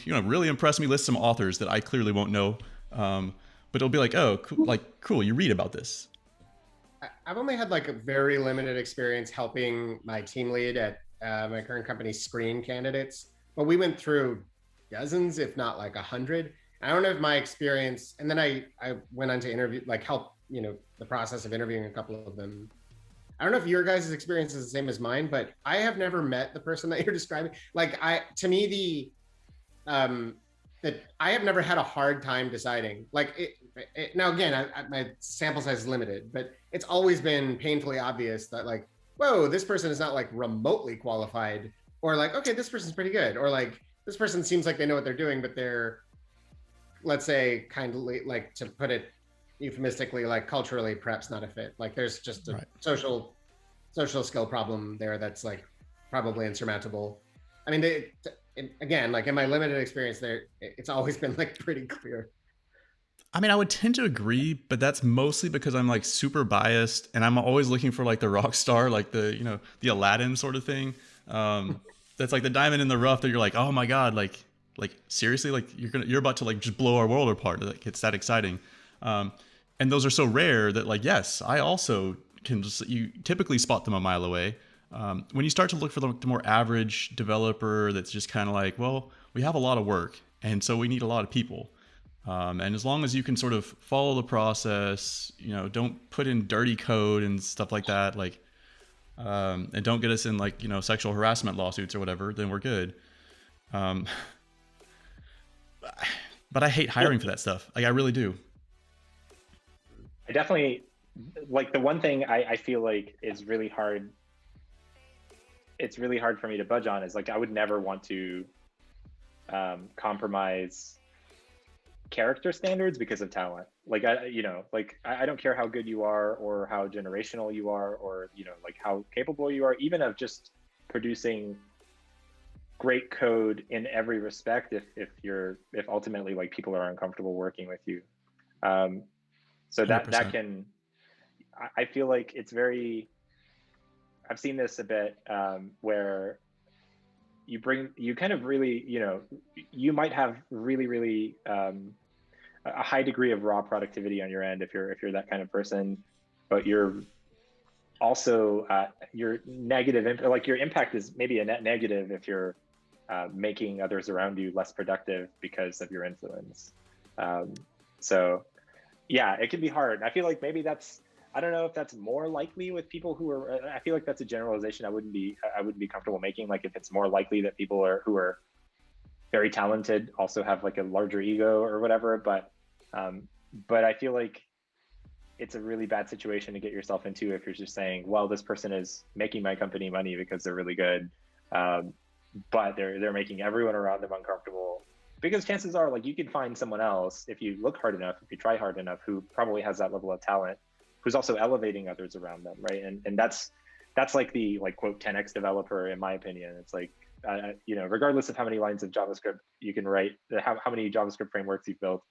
really impress me, list some authors that I clearly won't know. But it'll be like, oh, cool, you read about this. I've only had, like, a very limited experience helping my team lead at my current company screen candidates, but we went through dozens, if not like 100. I don't know if my experience, and then I went on to interview, like, help, the process of interviewing a couple of them. I don't know if your guys' experience is the same as mine, but I have never met the person that you're describing. Like, to me, that I have never had a hard time deciding. Like, now again, my sample size is limited, but it's always been painfully obvious that, like, whoa, this person is not, like, remotely qualified, or like, okay, this person's pretty good, or like, this person seems like they know what they're doing, but they're, let's say, kindly, like, to put it euphemistically, like, culturally perhaps not a fit. Like, there's just a social skill problem there that's, like, probably insurmountable. I mean, again, like in my limited experience there, it's always been like pretty clear. I mean, I would tend to agree, but that's mostly because I'm like super biased and I'm always looking for like the rock star, like the, you know, the Aladdin sort of thing. That's like the diamond in the rough that you're like, oh my God, like seriously, like you're about to like just blow our world apart. Like it's that exciting. And those are so rare that like, yes, I also can just, you typically spot them a mile away. When you start to look for the more average developer that's just kind of like, well, we have a lot of work and so we need a lot of people. And as long as you can sort of follow the process, you know, don't put in dirty code and stuff like that, like, and don't get us in like, you know, sexual harassment lawsuits or whatever, then we're good. But I hate hiring for that stuff. Like I really do. I definitely, like the one thing I feel like is really hard. It's really hard for me to budge on is like, I would never want to compromise character standards because of talent. Like I don't care how good you are or how generational you are or, you know, like how capable you are, even of just producing great code in every respect. If ultimately like people are uncomfortable working with you. So that 100%. can, I feel like it's very, I've seen this a bit where you kind of really, you know, you might have really a high degree of raw productivity on your end if you're that kind of person, but you're also your negative, like your impact is maybe a net negative if you're making others around you less productive because of your influence. So yeah, it can be hard. I feel like maybe that's, I don't know if that's more likely with people who are, I feel like that's a generalization I wouldn't be comfortable making. Like if it's more likely that people who are very talented also have like a larger ego or whatever, but I feel like it's a really bad situation to get yourself into if you're just saying, well, this person is making my company money because they're really good, but they're making everyone around them uncomfortable. Because chances are, like, you can find someone else if you look hard enough, if you try hard enough, who probably has that level of talent, who's also elevating others around them, right? And that's like the like quote 10x developer, in my opinion. It's like you know, regardless of how many lines of JavaScript you can write, how many JavaScript frameworks you've built,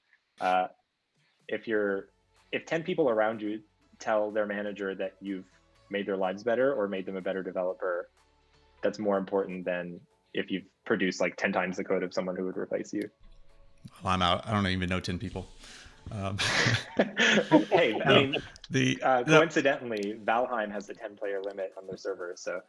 if 10 people around you tell their manager that you've made their lives better or made them a better developer, that's more important than if you've produced like 10 times the code of someone who would replace you. Well, I'm out. I don't even know 10 people. Hey, I mean, coincidentally, Valheim has a 10-player limit on their server, so.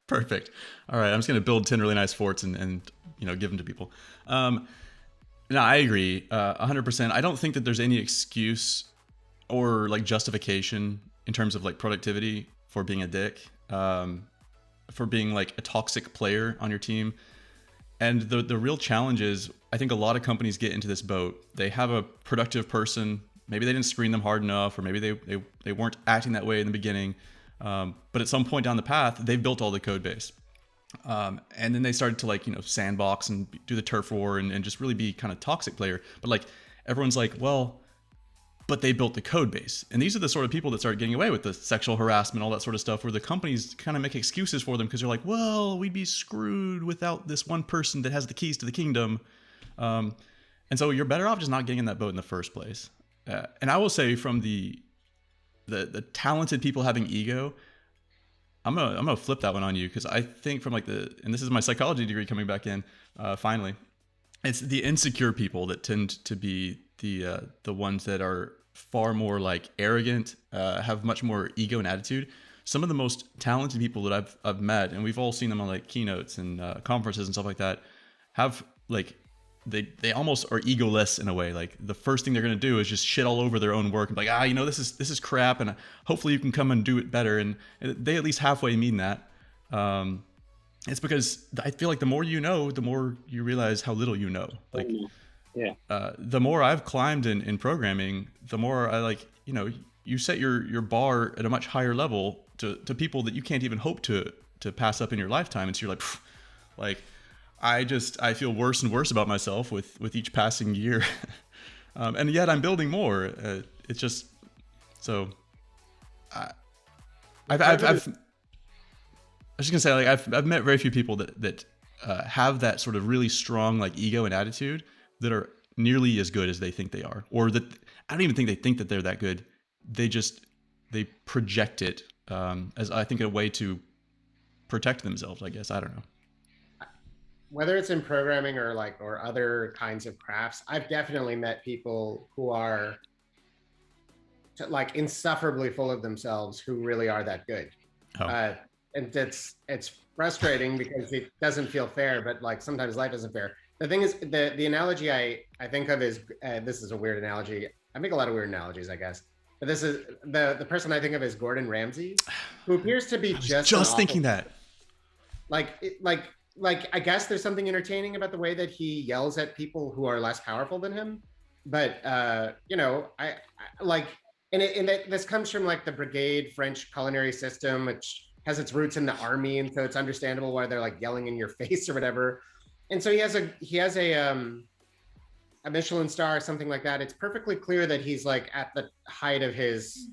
Perfect. All right, I'm just gonna build 10 really nice forts and you know, give them to people. No, I agree 100%. I don't think that there's any excuse or like justification in terms of like productivity for being a dick, for being like a toxic player on your team. And the real challenge is, I think a lot of companies get into this boat. They have a productive person. Maybe they didn't screen them hard enough, or maybe they weren't acting that way in the beginning. But at some point down the path, they've built all the code base. And then they started to like, you know, sandbox and do the turf war and just really be kind of toxic player. But like everyone's like, well, but they built the code base. And these are the sort of people that start getting away with the sexual harassment, all that sort of stuff, where the companies kind of make excuses for them because they're like, well, we'd be screwed without this one person that has the keys to the kingdom. And so you're better off just not getting in that boat in the first place. And I will say, from the talented people having ego, I'm gonna flip that one on you, because I think from like and this is my psychology degree coming back in, finally, it's the insecure people that tend to be the ones that are far more like arrogant, have much more ego and attitude. Some of the most talented people that I've met, and we've all seen them on like keynotes and conferences and stuff like that, have like they almost are egoless in a way. Like the first thing they're going to do is just shit all over their own work and be like, you know, this is crap, and hopefully you can come and do it better. And they at least halfway mean that. It's because I feel like the more you know, the more you realize how little you know. Like, yeah. The more I've climbed in programming, the more I like, you know, you set your bar at a much higher level to people that you can't even hope to pass up in your lifetime. And so you're like, I feel worse and worse about myself with each passing year. And yet I'm building more. It's just, so I was just gonna say, like, I've met very few people that have that sort of really strong like ego and attitude that are nearly as good as they think they are, or that I don't even think they think that they're that good. They project it as I think a way to protect themselves, I guess. I don't know. Whether it's in programming or other kinds of crafts, I've definitely met people who are like insufferably full of themselves who really are that good. Oh. And it's frustrating because it doesn't feel fair, but like sometimes life isn't fair. The thing is, the analogy I think of is, this is a weird analogy. I make a lot of weird analogies, I guess. But this is the person I think of is Gordon Ramsay, who appears to be just thinking that. Like I guess there's something entertaining about the way that he yells at people who are less powerful than him. But you know, I like, and this comes from like the Brigade French culinary system, which has its roots in the army, and so it's understandable why they're like yelling in your face or whatever. And so he has a Michelin star or something like that. It's perfectly clear that he's like at the height of his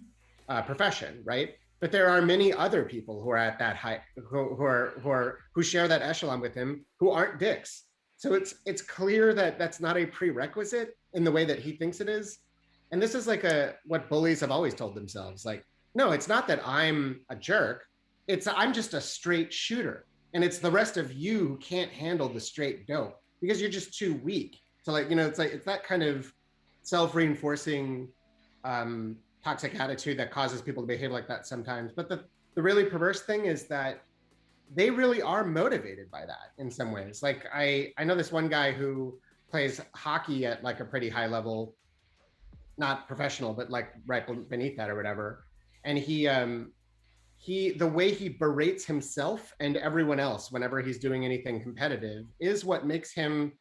profession, right? But there are many other people who are at that height, who share that echelon with him, who aren't dicks. So it's clear that that's not a prerequisite in the way that he thinks it is. And this is like what bullies have always told themselves. Like, no, it's not that I'm a jerk. I'm just a straight shooter. And it's the rest of you who can't handle the straight dope because you're just too weak. So like, you know, it's that kind of self-reinforcing toxic attitude that causes people to behave like that sometimes. But the really perverse thing is that they really are motivated by that in some ways. Like I know this one guy who plays hockey at like a pretty high level, not professional, but like right beneath that or whatever. And the way he berates himself and everyone else whenever he's doing anything competitive is what makes him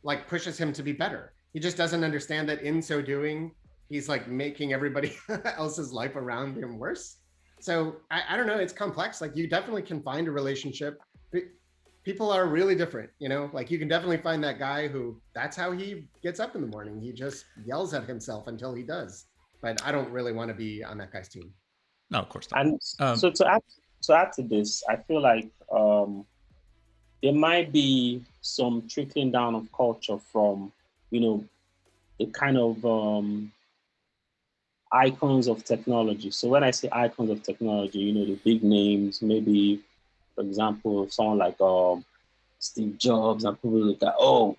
like pushes him to be better. He just doesn't understand that in so doing, he's like making everybody else's life around him worse. So I don't know, it's complex. Like you definitely can find a relationship. People are really different, you know, like you can definitely find that guy who that's how he gets up in the morning. He just yells at himself until he does. But I don't really want to be on that guy's team. No, of course not. And so to add to this, I feel like there might be some trickling down of culture from, you know, the kind of icons of technology. So when I say icons of technology, you know, the big names, maybe, for example, someone like Steve Jobs, and people look at, oh,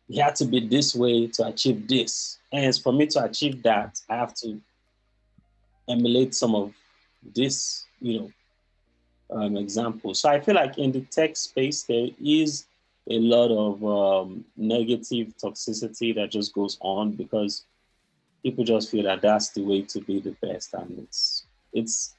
he had to be this way to achieve this. And for me to achieve that, I have to emulate some of this, you know, examples. So I feel like in the tech space, there is a lot of negative toxicity that just goes on because people just feel that that's the way to be the best. And it's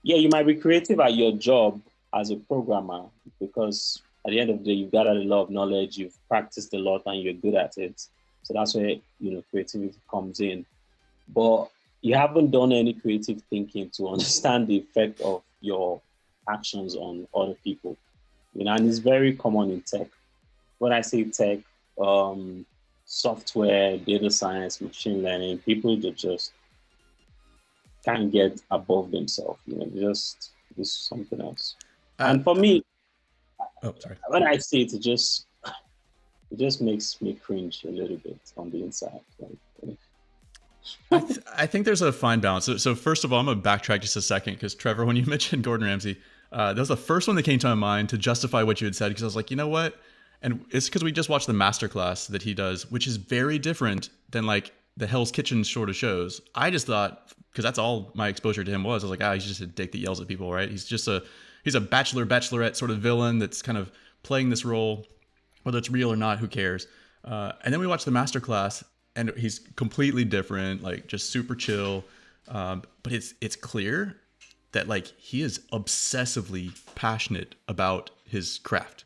yeah, you might be creative at your job as a programmer because at the end of the day, you've gathered a lot of knowledge, you've practiced a lot, and you're good at it. So that's where, you know, creativity comes in. But you haven't done any creative thinking to understand the effect of your actions on other people. You know, and it's very common in tech. When I say tech, software, data science, machine learning, people that just can't get above themselves. You know, just something else. And for me, when I say it, it just makes me cringe a little bit on the inside. I think there's a fine balance. So first of all, I'm going to backtrack just a second because Trevor, when you mentioned Gordon Ramsay, that was the first one that came to my mind to justify what you had said because I was like, you know what? And it's because we just watched the masterclass that he does, which is very different than like the Hell's Kitchen sort of shows. I just thought, because that's all my exposure to him was, I was like, he's just a dick that yells at people, right? He's a bachelorette sort of villain that's kind of playing this role, whether it's real or not, who cares? And then we watched the masterclass and he's completely different, like just super chill. But it's clear that like he is obsessively passionate about his craft.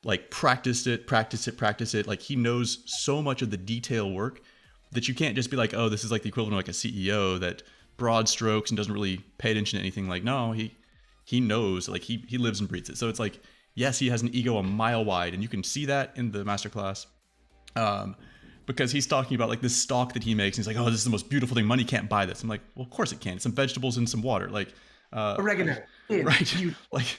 Like practice it. Like he knows so much of the detail work that you can't just be like, oh, this is like the equivalent of like a CEO that broad strokes and doesn't really pay attention to anything. Like, no, he knows, like he lives and breathes it. So it's like, yes, he has an ego a mile wide, and you can see that in the masterclass. Because he's talking about like this stock that he makes. And he's like, oh, this is the most beautiful thing. Money can't buy this. I'm like, well, of course it can. Some vegetables and some water. Like, Oregano. Right.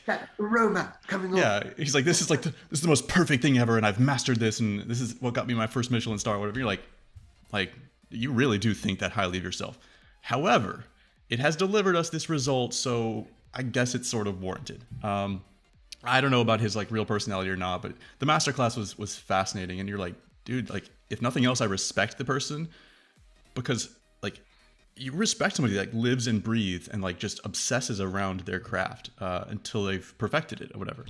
That aroma coming on. Yeah. He's like, this is the most perfect thing ever, and I've mastered this, and this is what got me my first Michelin star, whatever. You're like, you really do think that highly of yourself. However, it has delivered us this result, so I guess it's sort of warranted. I don't know about his like real personality or not, but the masterclass was fascinating, and you're like, dude, like if nothing else, I respect the person, because like you respect somebody that like, lives and breathes and like just obsesses around their craft until they've perfected it or whatever.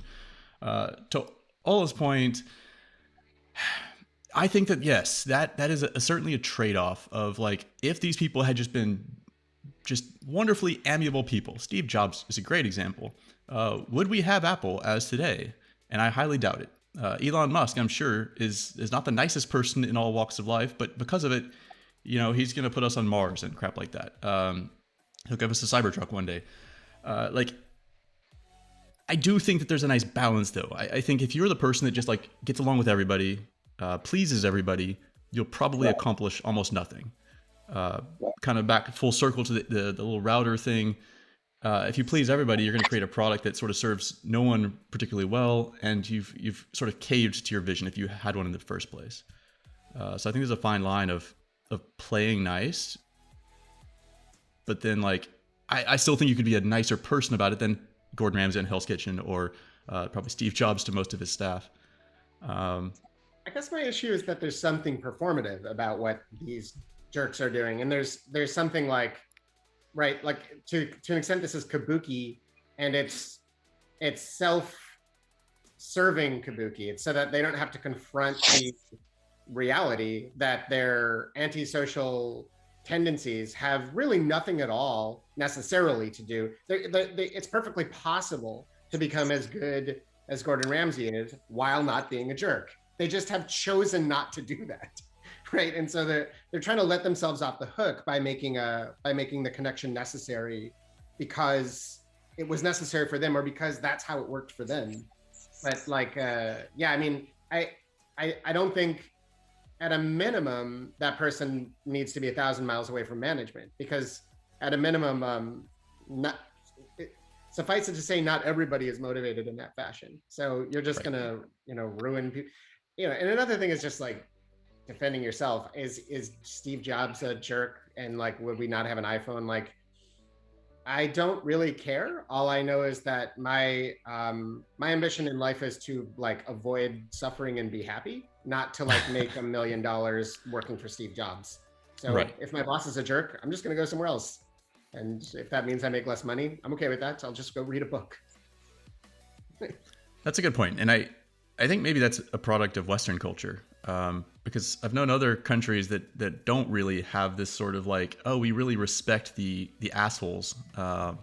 To Ola's point, I think that yes, that is certainly a trade-off of like if these people had just been just wonderfully amiable people. Steve Jobs is a great example. Would we have Apple as today? And I highly doubt it. Elon Musk, I'm sure, is not the nicest person in all walks of life, but because of it, you know, he's going to put us on Mars and crap like that. He'll give us a Cybertruck one day. Like, I do think that there's a nice balance, though. I think if you're the person that just like gets along with everybody, pleases everybody, you'll probably accomplish almost nothing. Kind of back full circle to the little router thing. If you please everybody, you're going to create a product that sort of serves no one particularly well, and you've sort of caved to your vision if you had one in the first place. So I think there's a fine line of playing nice, but then like I still think you could be a nicer person about it than Gordon Ramsay in Hell's Kitchen, or probably Steve Jobs to most of his staff. I guess my issue is that there's something performative about what these jerks are doing, and there's something like, right, like to an extent this is kabuki, and it's self-serving kabuki. It's so that they don't have to confront the reality that their antisocial tendencies have really nothing at all necessarily to do. It's perfectly possible to become as good as Gordon Ramsay is while not being a jerk. They just have chosen not to do that. Right, and so they're trying to let themselves off the hook by making the connection necessary because it was necessary for them, or because that's how it worked for them. But like, yeah, I mean, I don't think at a minimum that person needs to be 1,000 miles away from management, because at a minimum, suffice it to say, not everybody is motivated in that fashion. So you're just gonna, ruin people. And another thing is just like, defending yourself. Is Steve Jobs a jerk, and like would we not have an iPhone? Like, I don't really care. All I know is that my ambition in life is to like avoid suffering and be happy, not to like make $1 million working for Steve Jobs. So if my boss is a jerk, I'm just gonna go somewhere else, and if that means I make less money, I'm okay with that. So I'll just go read a book. That's a good point, and I think maybe that's a product of Western culture. Because I've known other countries that don't really have this sort of like, oh, we really respect the assholes, because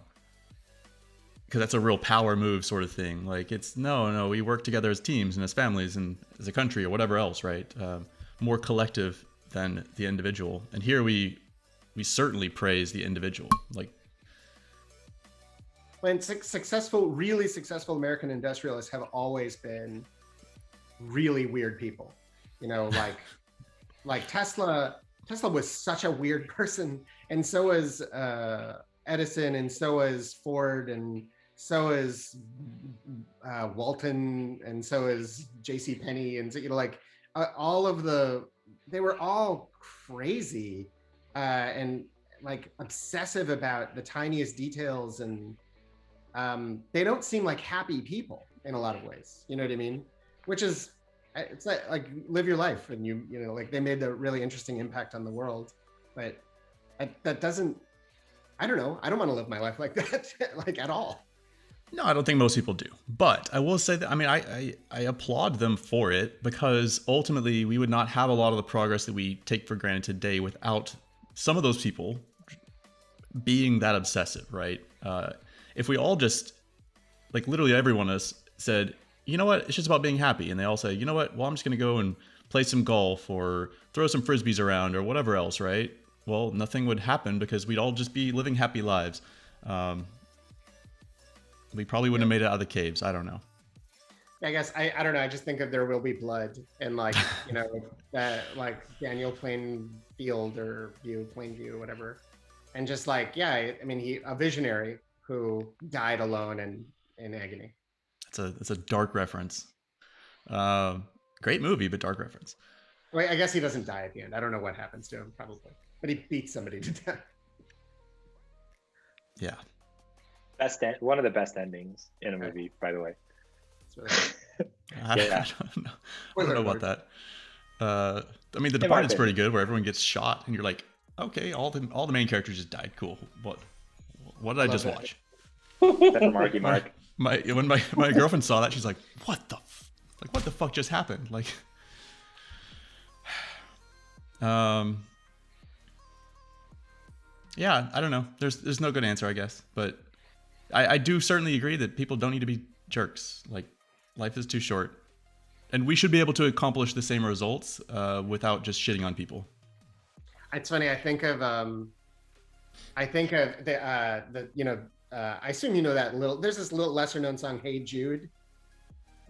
that's a real power move sort of thing. Like it's no, we work together as teams and as families and as a country or whatever else, right? More collective than the individual. And here we certainly praise the individual. Like when really successful American industrialists have always been really weird people. Like Tesla was such a weird person, and so is Edison, and so is Ford, and so is Walton, and so is J.C. Penney, and all of they were all crazy and like obsessive about the tiniest details, and they don't seem like happy people in a lot of ways. You know what I mean? Which is, it's like live your life, and like they made a really interesting impact on the world, but that doesn't, I don't know, I don't want to live my life like that like at all. No, I don't think most people do, but I will say that I applaud them for it, because ultimately we would not have a lot of the progress that we take for granted today without some of those people being that obsessive, right? If we all just, like literally everyone has said, you know what, it's just about being happy. And they all say, you know what, well, I'm just going to go and play some golf or throw some Frisbees around or whatever else, right? Well, nothing would happen because we'd all just be living happy lives. We probably wouldn't have made it out of the caves. I don't know. I guess, I don't know. I just think that there will be blood and like, like Daniel Plainview or Plainview, whatever. And just like, yeah, I mean, a visionary who died alone and in agony. It's a dark reference. Great movie, but dark reference. Wait, I guess he doesn't die at the end. I don't know what happens to him, probably, but he beats somebody to death. Yeah. One of the best endings in a movie, by the way. I don't know about that. I mean, The Departed's pretty good, where everyone gets shot, and you're like, okay, all the main characters just died. Cool. What did I just watch? That's Marky Mark. When my girlfriend saw that, she's like, what the fuck just happened? Like, yeah, I don't know. There's no good answer, I guess, but I do certainly agree that people don't need to be jerks. Like, life is too short, and we should be able to accomplish the same results without just shitting on people. It's funny. I think of the I assume you know that there's this little lesser known song, Hey Jude.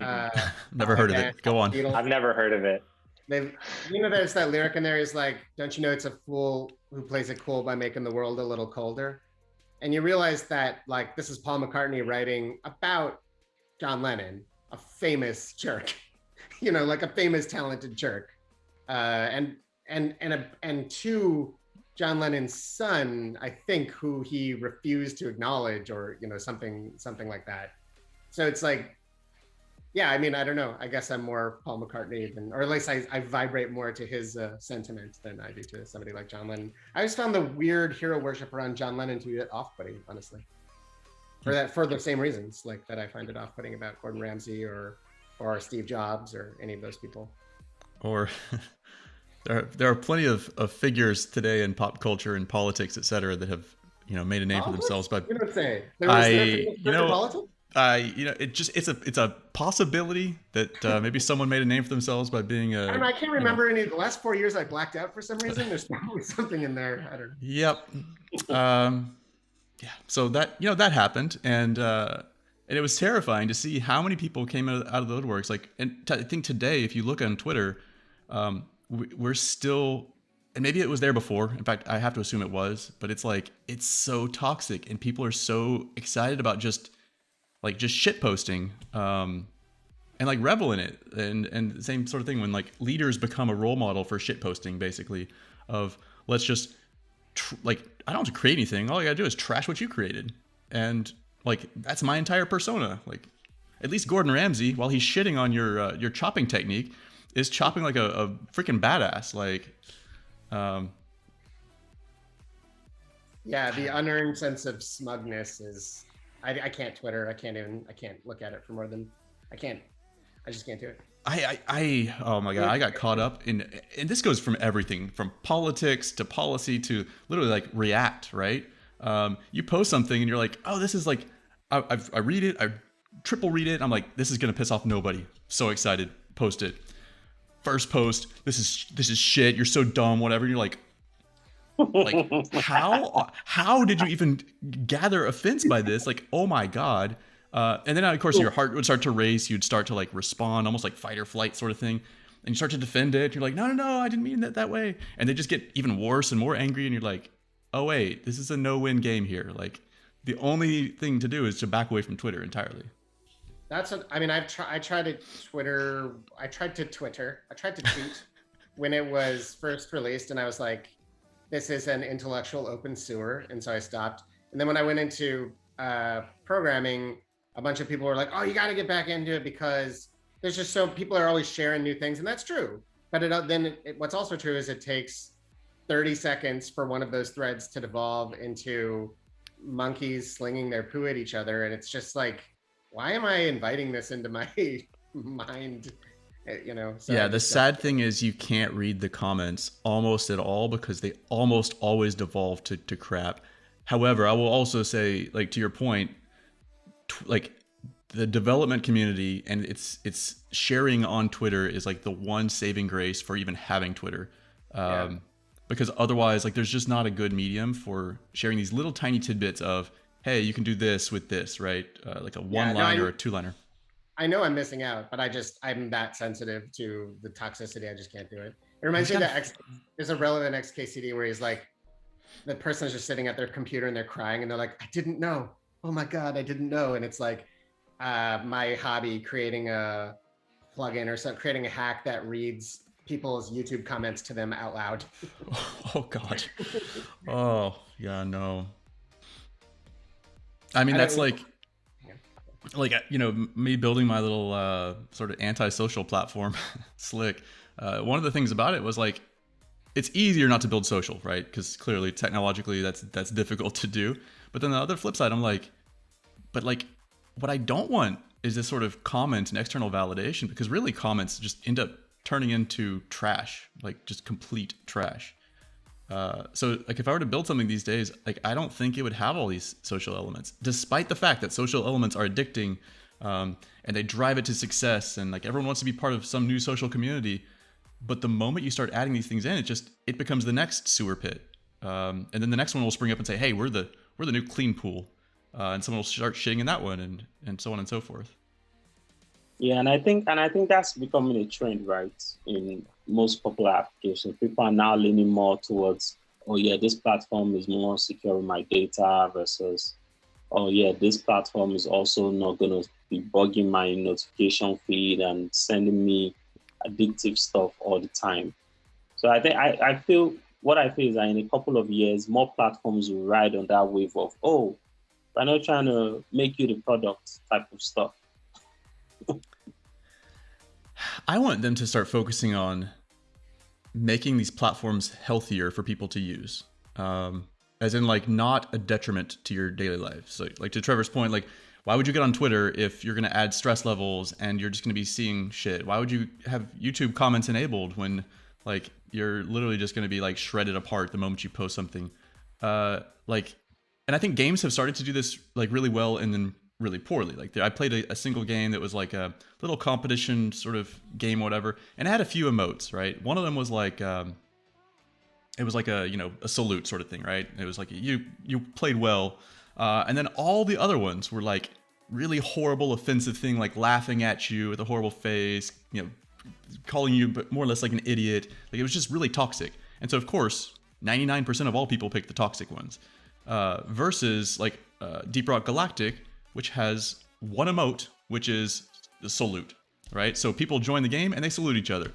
Never heard of it. Go on. I've never heard of it. There's that lyric in there is like, don't you know it's a fool who plays it cool by making the world a little colder? And you realize that, like, this is Paul McCartney writing about John Lennon, a famous jerk, like a famous talented jerk, and to John Lennon's son, I think, who he refused to acknowledge, or something like that. So it's like, yeah, I mean, I don't know. I guess I'm more Paul McCartney or at least I vibrate more to his sentiment than I do to somebody like John Lennon. I just found the weird hero worship around John Lennon to be off-putting, honestly, for the same reasons, like that I find it off-putting about Gordon Ramsay or Steve Jobs or any of those people. Or there are plenty of figures today in pop culture and politics, etc., that have made a name for themselves. But you don't say. Politics? It's a possibility that maybe someone made a name for themselves by being a. I can't remember any of the last 4 years. I blacked out for some reason. There's probably something in there. I don't know. Yep. Yeah. So that happened, and it was terrifying to see how many people came out of the woodworks. Like, and I think today, if you look on Twitter, we're still. And maybe it was there before. In fact, I have to assume it was. But it's like, it's so toxic, and people are so excited about just shit posting, and like revel in it, and the same sort of thing when like leaders become a role model for shit posting, basically, of let's just I don't have to create anything. All you gotta do is trash what you created, and like that's my entire persona. Like, at least Gordon Ramsay, while he's shitting on your chopping technique, is chopping like a freaking badass. Like, yeah, the unearned sense of smugness is. I can't Twitter. I can't look at it for more than I just can't do it. Oh my God, I got caught up in, and this goes from everything from politics to policy to literally like React, right? You post something and you're like, oh, this is like, I read it, I triple read it. I'm like, this is going to piss off nobody. So excited. Post it. First post. This is shit. You're so dumb, whatever. And you're like how did you even gather offense by this? Like, oh my God. And then of course your heart would start to race. You'd start to like respond, almost like fight or flight sort of thing. And you start to defend it. You're like, no, I didn't mean it that way. And they just get even worse and more angry. And you're like, oh wait, this is a no-win game here. Like, the only thing to do is to back away from Twitter entirely. That's what I mean. I tried to tweet when it was first released, and I was like, this is an intellectual open sewer, and so I stopped. And then when I went into programming, a bunch of people were like, oh, you got to get back into it because there's just people are always sharing new things, and that's true. But what's also true is it takes 30 seconds for one of those threads to devolve into monkeys slinging their poo at each other, and it's just like, why am I inviting this into my mind? So yeah, the sad thing is you can't read the comments almost at all because they almost always devolve to crap. However, I will also say, like, to your point, like the development community and its sharing on Twitter is like the one saving grace for even having Twitter. Because otherwise, like, there's just not a good medium for sharing these little tiny tidbits of, hey, you can do this with this, right? Like a one-liner or a two-liner. I know I'm missing out, but I'm that sensitive to the toxicity. I just can't do it. It reminds me that there's a relevant XKCD where he's like, the person is just sitting at their computer and they're crying and they're like, I didn't know. oh my God, I didn't know. And it's like my hobby, creating a plugin or something, creating a hack that reads people's YouTube comments to them out loud. Oh God. Oh yeah, no. I mean, that's like, me building my little sort of anti-social platform, Slick. One of the things about it was like, it's easier not to build social, right? Because clearly, technologically, that's difficult to do. But then the other flip side, I'm like, but like, what I don't want is this sort of comment and external validation, because really comments just end up turning into trash, like just complete trash. So like if I were to build something these days, like I don't think it would have all these social elements, despite the fact that social elements are addicting, and they drive it to success, and like everyone wants to be part of some new social community. But the moment you start adding these things in, it becomes the next sewer pit, and then the next one will spring up and say, "Hey, we're the new clean pool," and someone will start shitting in that one, and so on and so forth. Yeah, and I think that's becoming a trend, right? In most popular applications, people are now leaning more towards, oh yeah, this platform is more secure with my data versus, oh yeah, this platform is also not going to be bugging my notification feed and sending me addictive stuff all the time. So I feel is that in a couple of years, more platforms will ride on that wave of, oh, we're not trying to make you the product type of stuff. I want them to start focusing on making these platforms healthier for people to use, as in like not a detriment to your daily life. So like to Trevor's point, like why would you get on Twitter if you're going to add stress levels and you're just going to be seeing shit? Why would you have YouTube comments enabled when like you're literally just going to be like shredded apart the moment you post something? And I think games have started to do this like really well and then really poorly. Like I played a single game that was like a little competition sort of game, whatever, and it had a few emotes, right? One of them was like, it was like a salute sort of thing, right? It was like you played well, and then all the other ones were like really horrible, offensive thing, like laughing at you with a horrible face, calling you but more or less like an idiot. Like it was just really toxic. And so of course 99% of all people pick the toxic ones, versus like Deep Rock Galactic, which has one emote, which is the salute, right? So people join the game and they salute each other.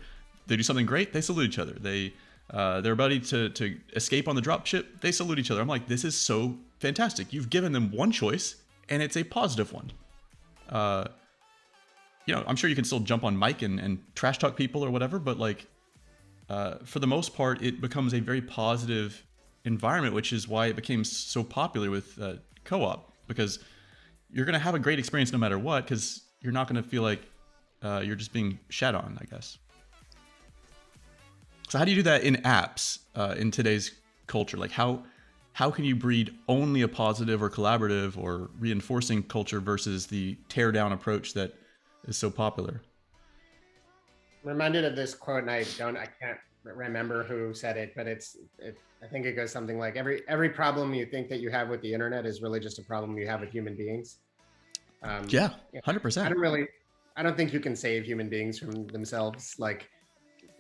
They do something great, they salute each other. They're ready to escape on the dropship, they salute each other. I'm like, this is so fantastic. You've given them one choice and it's a positive one. I'm sure you can still jump on mic and trash talk people or whatever, but like, for the most part, it becomes a very positive environment, which is why it became so popular with co-op, because you're going to have a great experience no matter what, because you're not going to feel like you're just being shat on, I guess. So how do you do that in apps in today's culture? Like how can you breed only a positive or collaborative or reinforcing culture versus the tear down approach that is so popular? I'm reminded of this quote, and I can't remember who said it, but I think it goes something like, every problem you think that you have with the internet is really just a problem you have with human beings. 100%. I don't think you can save human beings from themselves. Like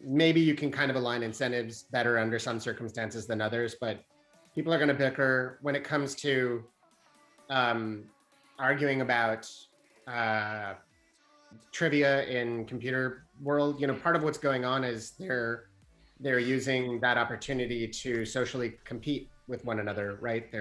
maybe you can kind of align incentives better under some circumstances than others, but people are going to bicker when it comes to arguing about trivia in computer world. Part of what's going on is they're using that opportunity to socially compete with one another, right?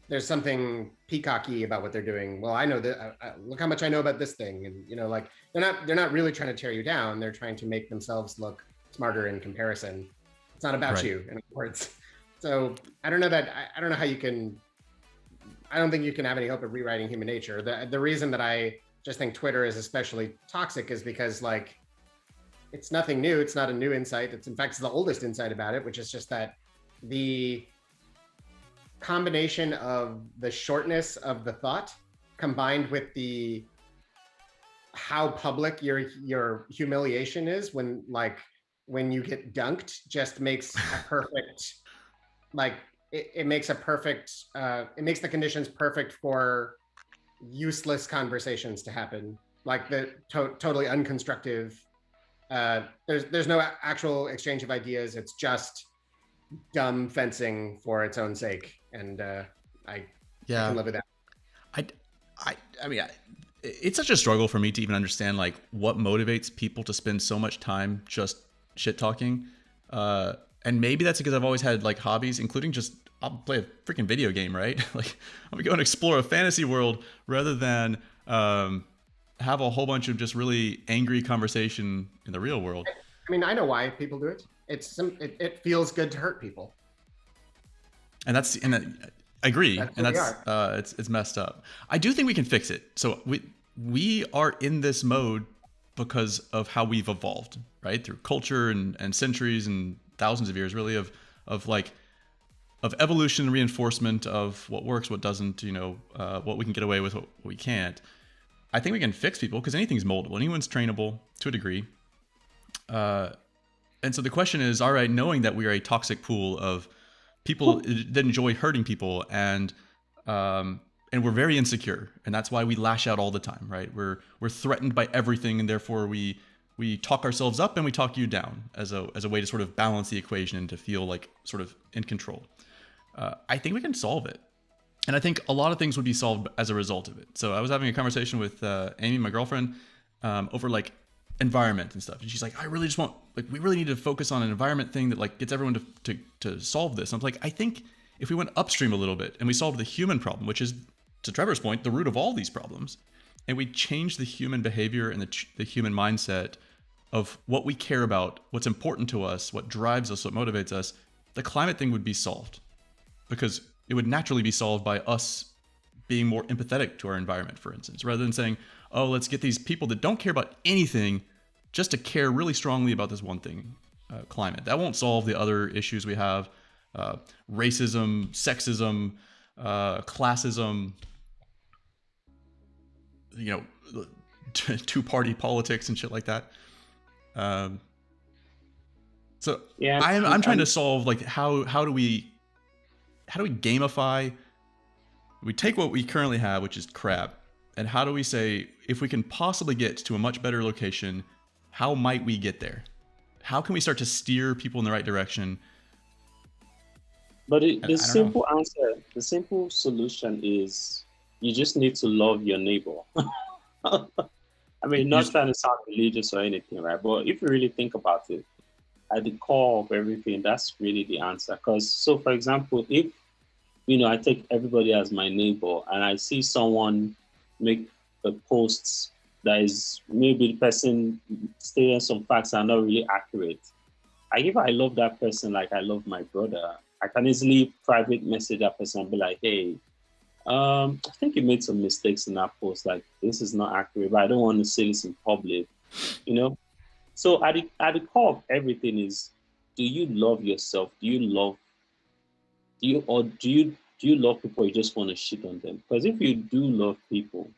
There's something peacocky about what they're doing. Well, I know that. Look how much I know about this thing, and like they're not really trying to tear you down. They're trying to make themselves look smarter in comparison. It's not about you, in other words. So I don't know how you can. I don't think you can have any hope of rewriting human nature. The reason that I just think Twitter is especially toxic is because like it's nothing new. It's not a new insight. It's in fact the oldest insight about it, which is just that the combination of the shortness of the thought combined with the how public your humiliation is when you get dunked just makes a perfect it makes the conditions perfect for useless conversations to happen, like the totally unconstructive. There's no actual exchange of ideas. It's just dumb fencing for its own sake, and I can live with that. I mean, it's such a struggle for me to even understand like what motivates people to spend so much time just shit talking. And maybe that's because I've always had like hobbies, including just I'll play a freaking video game, right? Like I'm gonna go and explore a fantasy world rather than have a whole bunch of just really angry conversation in the real world. I mean, I know why people do it. It feels good to hurt people. And I agree, and it's messed up. I do think we can fix it. So we are in this mode because of how we've evolved, right? Through culture and centuries and thousands of years, really, of evolution and reinforcement of what works, what doesn't, what we can get away with, what we can't. I think we can fix people because anything's moldable. Anyone's trainable to a degree. And so the question is, all right, knowing that we are a toxic pool of people that enjoy hurting people and we're very insecure, and that's why we lash out all the time, right? We're threatened by everything, and therefore we talk ourselves up and we talk you down as a way to sort of balance the equation and to feel like sort of in control. I think we can solve it. And I think a lot of things would be solved as a result of it. So I was having a conversation with Amy, my girlfriend, over like environment and stuff. And she's like, I really just want, like, we really need to focus on an environment thing that like gets everyone to solve this. And I'm like, I think if we went upstream a little bit and we solved the human problem, which is, to Trevor's point, the root of all these problems, and we change the human behavior and the human mindset of what we care about, what's important to us, what drives us, what motivates us, the climate thing would be solved. Because it would naturally be solved by us being more empathetic to our environment, for instance, rather than saying, oh, let's get these people that don't care about anything just to care really strongly about this one thing, climate. That won't solve the other issues we have, racism, sexism, classism, two-party politics and shit like that. So yeah, I'm trying to solve like how do we gamify? We take what we currently have, which is crap, and how do we say, if we can possibly get to a much better location, how might we get there? How can we start to steer people in the right direction? But the simple answer, the simple solution is you just need to love your neighbor. I mean, not trying to sound religious or anything, right? But if you really think about it, at the core of everything, that's really the answer. Because, so for example, if I take everybody as my neighbor and I see someone make a post that is maybe the person stating some facts are not really accurate. If I love that person like I love my brother, I can easily private message that person and be like, hey, I think you made some mistakes in that post. Like, this is not accurate, but I don't want to say this in public, So at the core of everything is, do you love yourself? Do you love people, or you just want to shit on them? Because if you do love people,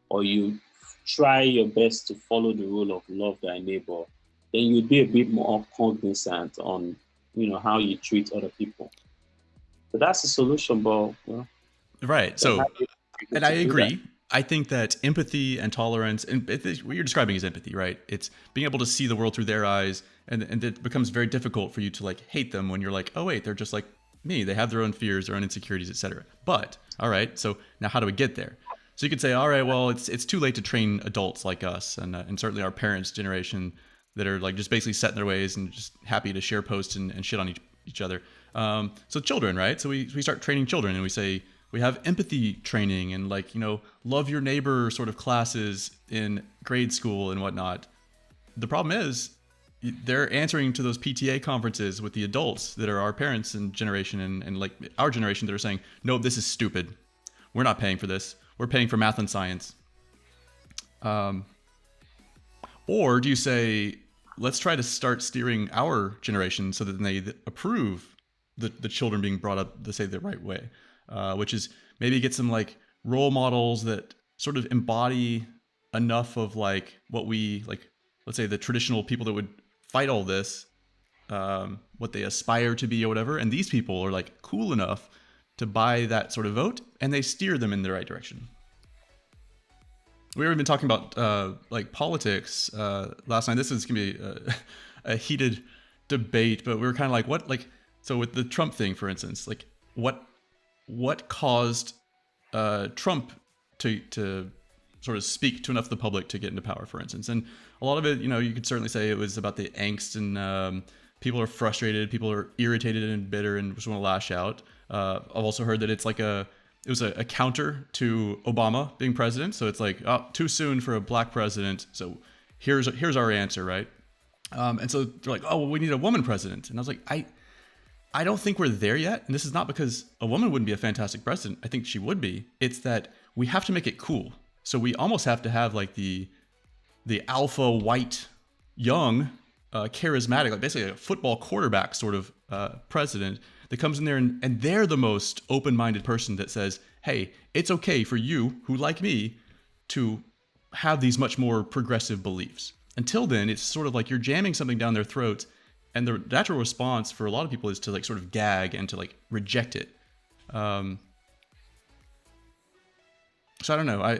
or you try your best to follow the rule of love thy neighbor, then you'd be a bit more cognizant on, how you treat other people. So that's the solution, but right. So, and I agree. I think that empathy and tolerance, and what you're describing is empathy, right? It's being able to see the world through their eyes, and it becomes very difficult for you to like hate them when you're like, oh wait, they're just like me. They have their own fears, their own insecurities, etc. But all right, so now how do we get there? So you could say, all right, well, it's too late to train adults like us, and certainly our parents' generation that are like just basically set in their ways and just happy to share posts and shit on each other. So children, right? So we start training children, and we say, we have empathy training and like, love your neighbor sort of classes in grade school and whatnot. The problem is they're answering to those PTA conferences with the adults that are our parents and generation and like our generation that are saying, no, this is stupid. We're not paying for this. We're paying for math and science. Or do you say, let's try to start steering our generation so that they approve the children being brought up, to say, the right way? Which is maybe get some like role models that sort of embody enough of like what we like, let's say the traditional people that would fight all this, what they aspire to be or whatever. And these people are like cool enough to buy that sort of vote, and they steer them in the right direction. We've been talking about like politics last night. This is gonna be a heated debate, but we were kind of like, so with the Trump thing, for instance, like what caused Trump to sort of speak to enough of the public to get into power, for instance. And a lot of it, you could certainly say it was about the angst and people are frustrated, people are irritated and bitter and just want to lash out. I've also heard that it was a counter to Obama being president. So it's like, oh, too soon for a black president. So here's our answer, right? And so they're like, oh, well, we need a woman president. And I was like, I don't think we're there yet. And this is not because a woman wouldn't be a fantastic president. I think she would be. It's that we have to make it cool. So we almost have to have like the alpha white, young, charismatic, like basically a football quarterback sort of president that comes in there and they're the most open-minded person that says, hey, it's okay for you who like me to have these much more progressive beliefs. Until then, it's sort of like you're jamming something down their throats, and the natural response for a lot of people is to like sort of gag and to like reject it. So I don't know.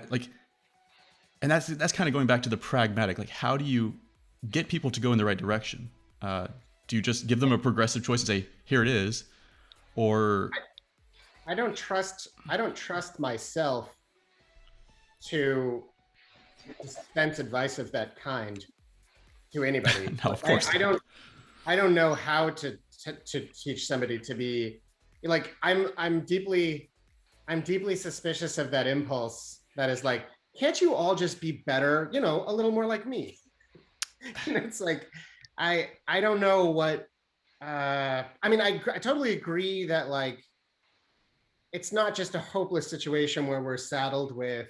And that's kind of going back to the pragmatic. Like, how do you get people to go in the right direction? Do you just give them a progressive choice and say, here it is? Or I don't trust myself to dispense advice of that kind to anybody. No, of course. I don't know how to teach somebody to be like, I'm deeply suspicious of that impulse that is like, can't you all just be better, a little more like me? It's like, I don't know what, I totally agree that like, it's not just a hopeless situation where we're saddled with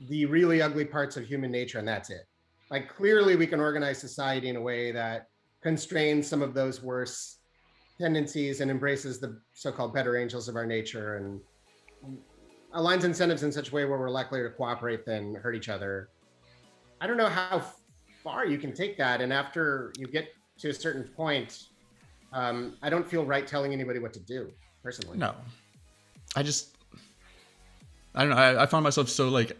the really ugly parts of human nature and that's it. Like, clearly we can organize society in a way that constrains some of those worse tendencies and embraces the so-called better angels of our nature and aligns incentives in such a way where we're likely to cooperate than hurt each other. I don't know how far you can take that. And after you get to a certain point, I don't feel right telling anybody what to do, personally. No. I don't know. I found myself so like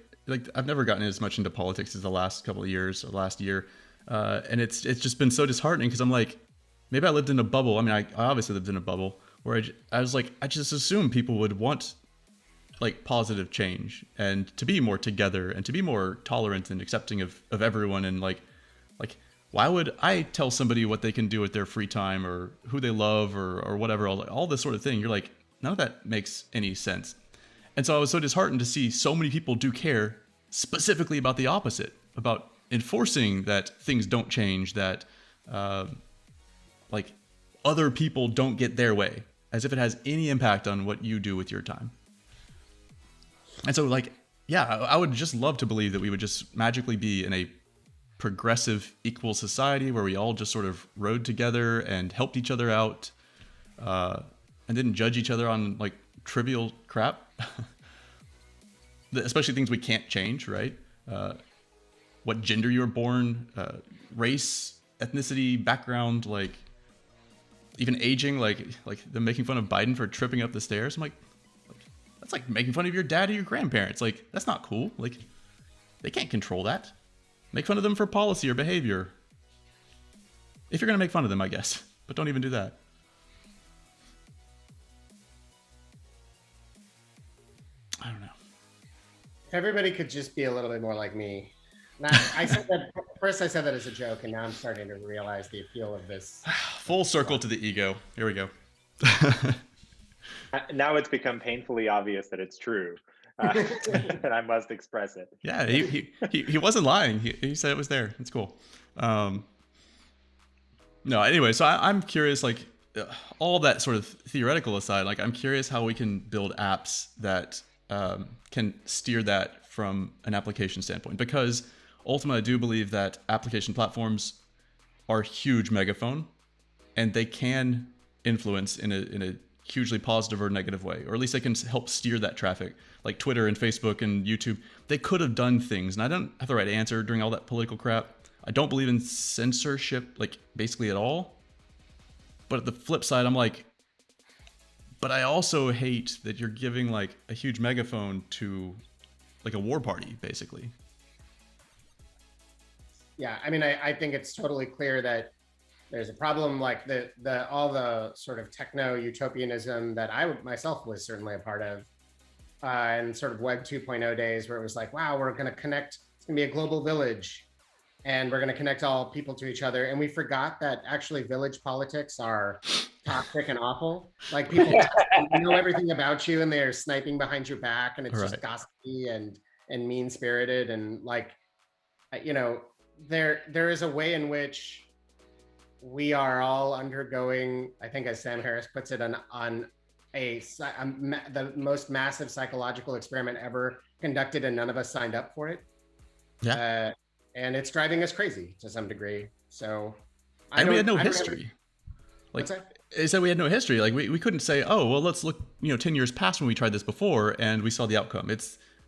I've never gotten as much into politics as the last couple of years or last year. And it's just been so disheartening because I'm like, maybe I lived in a bubble. I mean, I obviously lived in a bubble where I was like, I just assumed people would want like positive change and to be more together and to be more tolerant and accepting of everyone. And like, why would I tell somebody what they can do with their free time or who they love or whatever, all this sort of thing? You're like, none of that makes any sense. And so I was so disheartened to see so many people do care specifically about the opposite, about enforcing that things don't change, that like other people don't get their way, as if it has any impact on what you do with your time. And so like, yeah, I would just love to believe that we would just magically be in a progressive, equal society where we all just sort of rode together and helped each other out and didn't judge each other on like trivial crap. Especially things we can't change, right? What gender you were born, race, ethnicity, background, like even aging, like them making fun of Biden for tripping up the stairs. I'm like that's like making fun of your dad or your grandparents. Like, that's not cool. Like, they can't control that. Make fun of them for policy or behavior. If you're going to make fun of them, I guess. But don't even do that. I don't know. If everybody could just be a little bit more like me. Now, I said that first. I said that as a joke, and now I'm starting to realize the appeal of this. Full circle to the ego. Here we go. Now it's become painfully obvious that it's true, and I must express it. Yeah, he wasn't lying. He said it was there. It's cool. No, anyway, so I'm curious, like all that sort of theoretical aside, like I'm curious how we can build apps that can steer that from an application standpoint, because ultimately I do believe that application platforms are a huge megaphone and they can influence in a hugely positive or negative way, or at least they can help steer that traffic. Like Twitter and Facebook and YouTube, they could have done things, and I don't have the right answer during all that political crap. I don't believe in censorship, like basically at all. But at the flip side, I'm like, but I also hate that you're giving like a huge megaphone to like a war party, basically. Yeah, I mean, I think it's totally clear that there's a problem, like all the sort of techno utopianism that I myself was certainly a part of. and sort of Web 2.0 days where it was like, wow, we're going to connect. It's going to be a global village and we're going to connect all people to each other. And we forgot that actually village politics are toxic and awful. Like people know everything about you and they're sniping behind your back and it's just gossipy and mean spirited. And like, you know, there is a way in which we are all undergoing, I think as Sam Harris puts it, on the most massive psychological experiment ever conducted, and none of us signed up for it. Yeah. And it's driving us crazy to some degree. So, we had no history. Like, it said we had no history. Like we couldn't say, oh, well, let's look, 10 years past when we tried this before and we saw the outcome.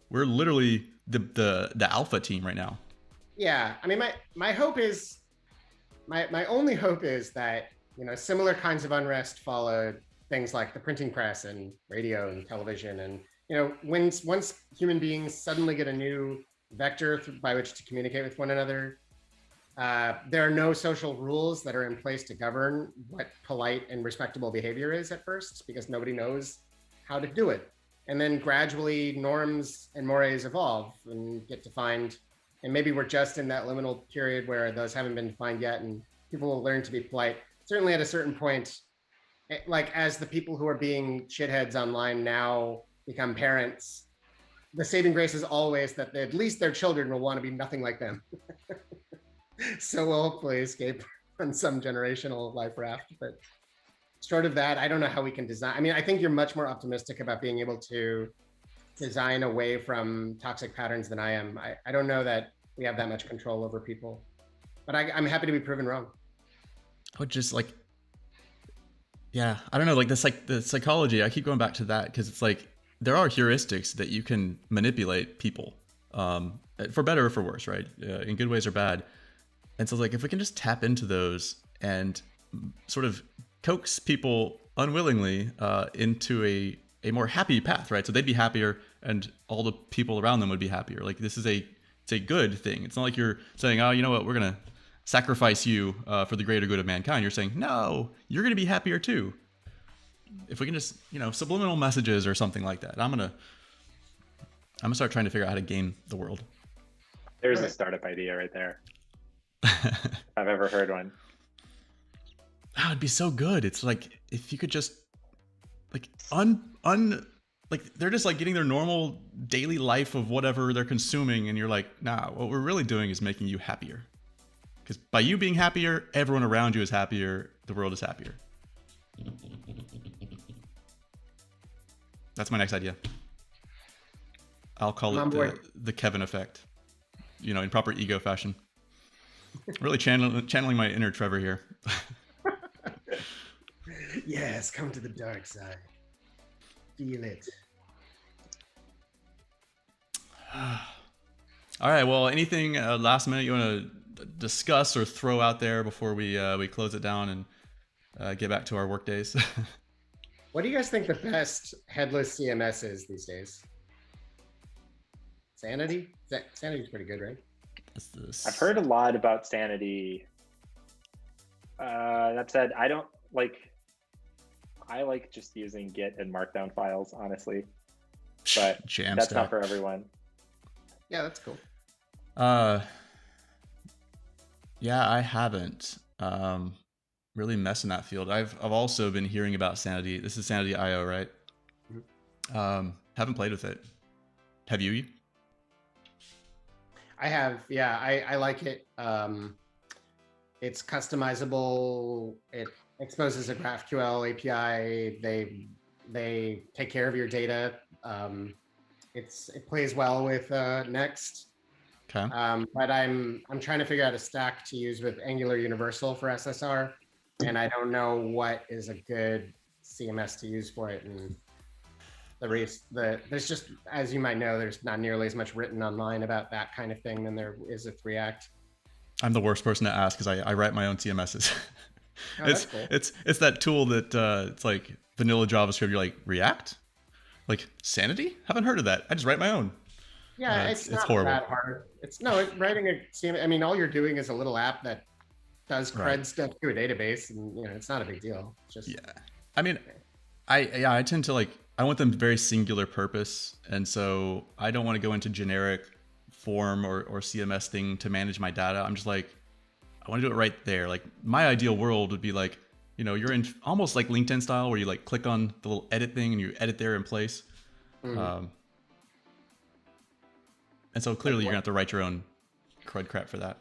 We're literally the alpha team right now. Yeah. I mean, my hope is, my only hope is that, similar kinds of unrest followed things like the printing press and radio and television. And, once human beings suddenly get a new vector by which to communicate with one another, there are no social rules that are in place to govern what polite and respectable behavior is at first, because nobody knows how to do it. And then gradually norms and mores evolve and get defined. And maybe we're just in that liminal period where those haven't been defined yet and people will learn to be polite. Certainly at a certain point, like as the people who are being shitheads online now become parents, the saving grace is always that at least their children will want to be nothing like them. So we'll hopefully escape on some generational life raft. But short of that, I don't know how we can design. I mean, I think you're much more optimistic about being able to design away from toxic patterns than I am. I don't know that we have that much control over people, but I'm happy to be proven wrong. But just like, yeah, I don't know, like the psychology, I keep going back to that because it's like, there are heuristics that you can manipulate people, for better or for worse, right? In good ways or bad. And so like, if we can just tap into those and sort of coax people unwillingly into a more happy path, right? So they'd be happier and all the people around them would be happier. Like it's a good thing. It's not like you're saying, oh, you know what, we're going to sacrifice you for the greater good of mankind. You're saying, no, you're going to be happier too. If we can just, subliminal messages or something like that, I'm gonna start trying to figure out how to game the world. There's a startup idea right there. If I've ever heard one. Oh, it'd be so good. It's like if you could just like like they're just like getting their normal daily life of whatever they're consuming, and you're like, nah, what we're really doing is making you happier. Because by you being happier, everyone around you is happier, the world is happier. That's my next idea. I'll call it the Kevin effect, in proper ego fashion. Really channeling my inner Trevor here. Yes, come to the dark side. Feel it. All right. Well, anything last minute you want to discuss or throw out there before we close it down and get back to our work days? What do you guys think the best headless CMS is these days? Sanity? Sanity's pretty good, right? I've heard a lot about Sanity. That said, I like just using Git and Markdown files, honestly. But that's not for everyone. Yeah, that's cool. Yeah, I haven't really messed in that field. I've also been hearing about Sanity. This is Sanity IO, right? Mm-hmm. Haven't played with it. Have you? I have, yeah. I like it. It's customizable. It exposes a GraphQL API. They take care of your data. It plays well with Next. Okay. But I'm trying to figure out a stack to use with Angular Universal for SSR, and I don't know what is a good CMS to use for it. And there's just, as you might know, there's not nearly as much written online about that kind of thing than there is with React. I'm the worst person to ask because I write my own CMSs. Oh, that's cool. It's that tool that it's like vanilla JavaScript. You're like, React? Like Sanity? Haven't heard of that. I just write my own. Yeah, it's not horrible. that hard. Writing a CMS. I mean, all you're doing is a little app that does CRUD stuff to a database, and it's not a big deal. It's just I mean, I tend to like I want them very singular purpose. And so I don't want to go into generic form or CMS thing to manage my data. I'm just like, I want to do it right there. Like my ideal world would be like, you know, you're in almost like LinkedIn style where you like click on the little edit thing and you edit there in place. And so clearly you're gonna have to write your own crud crap for that.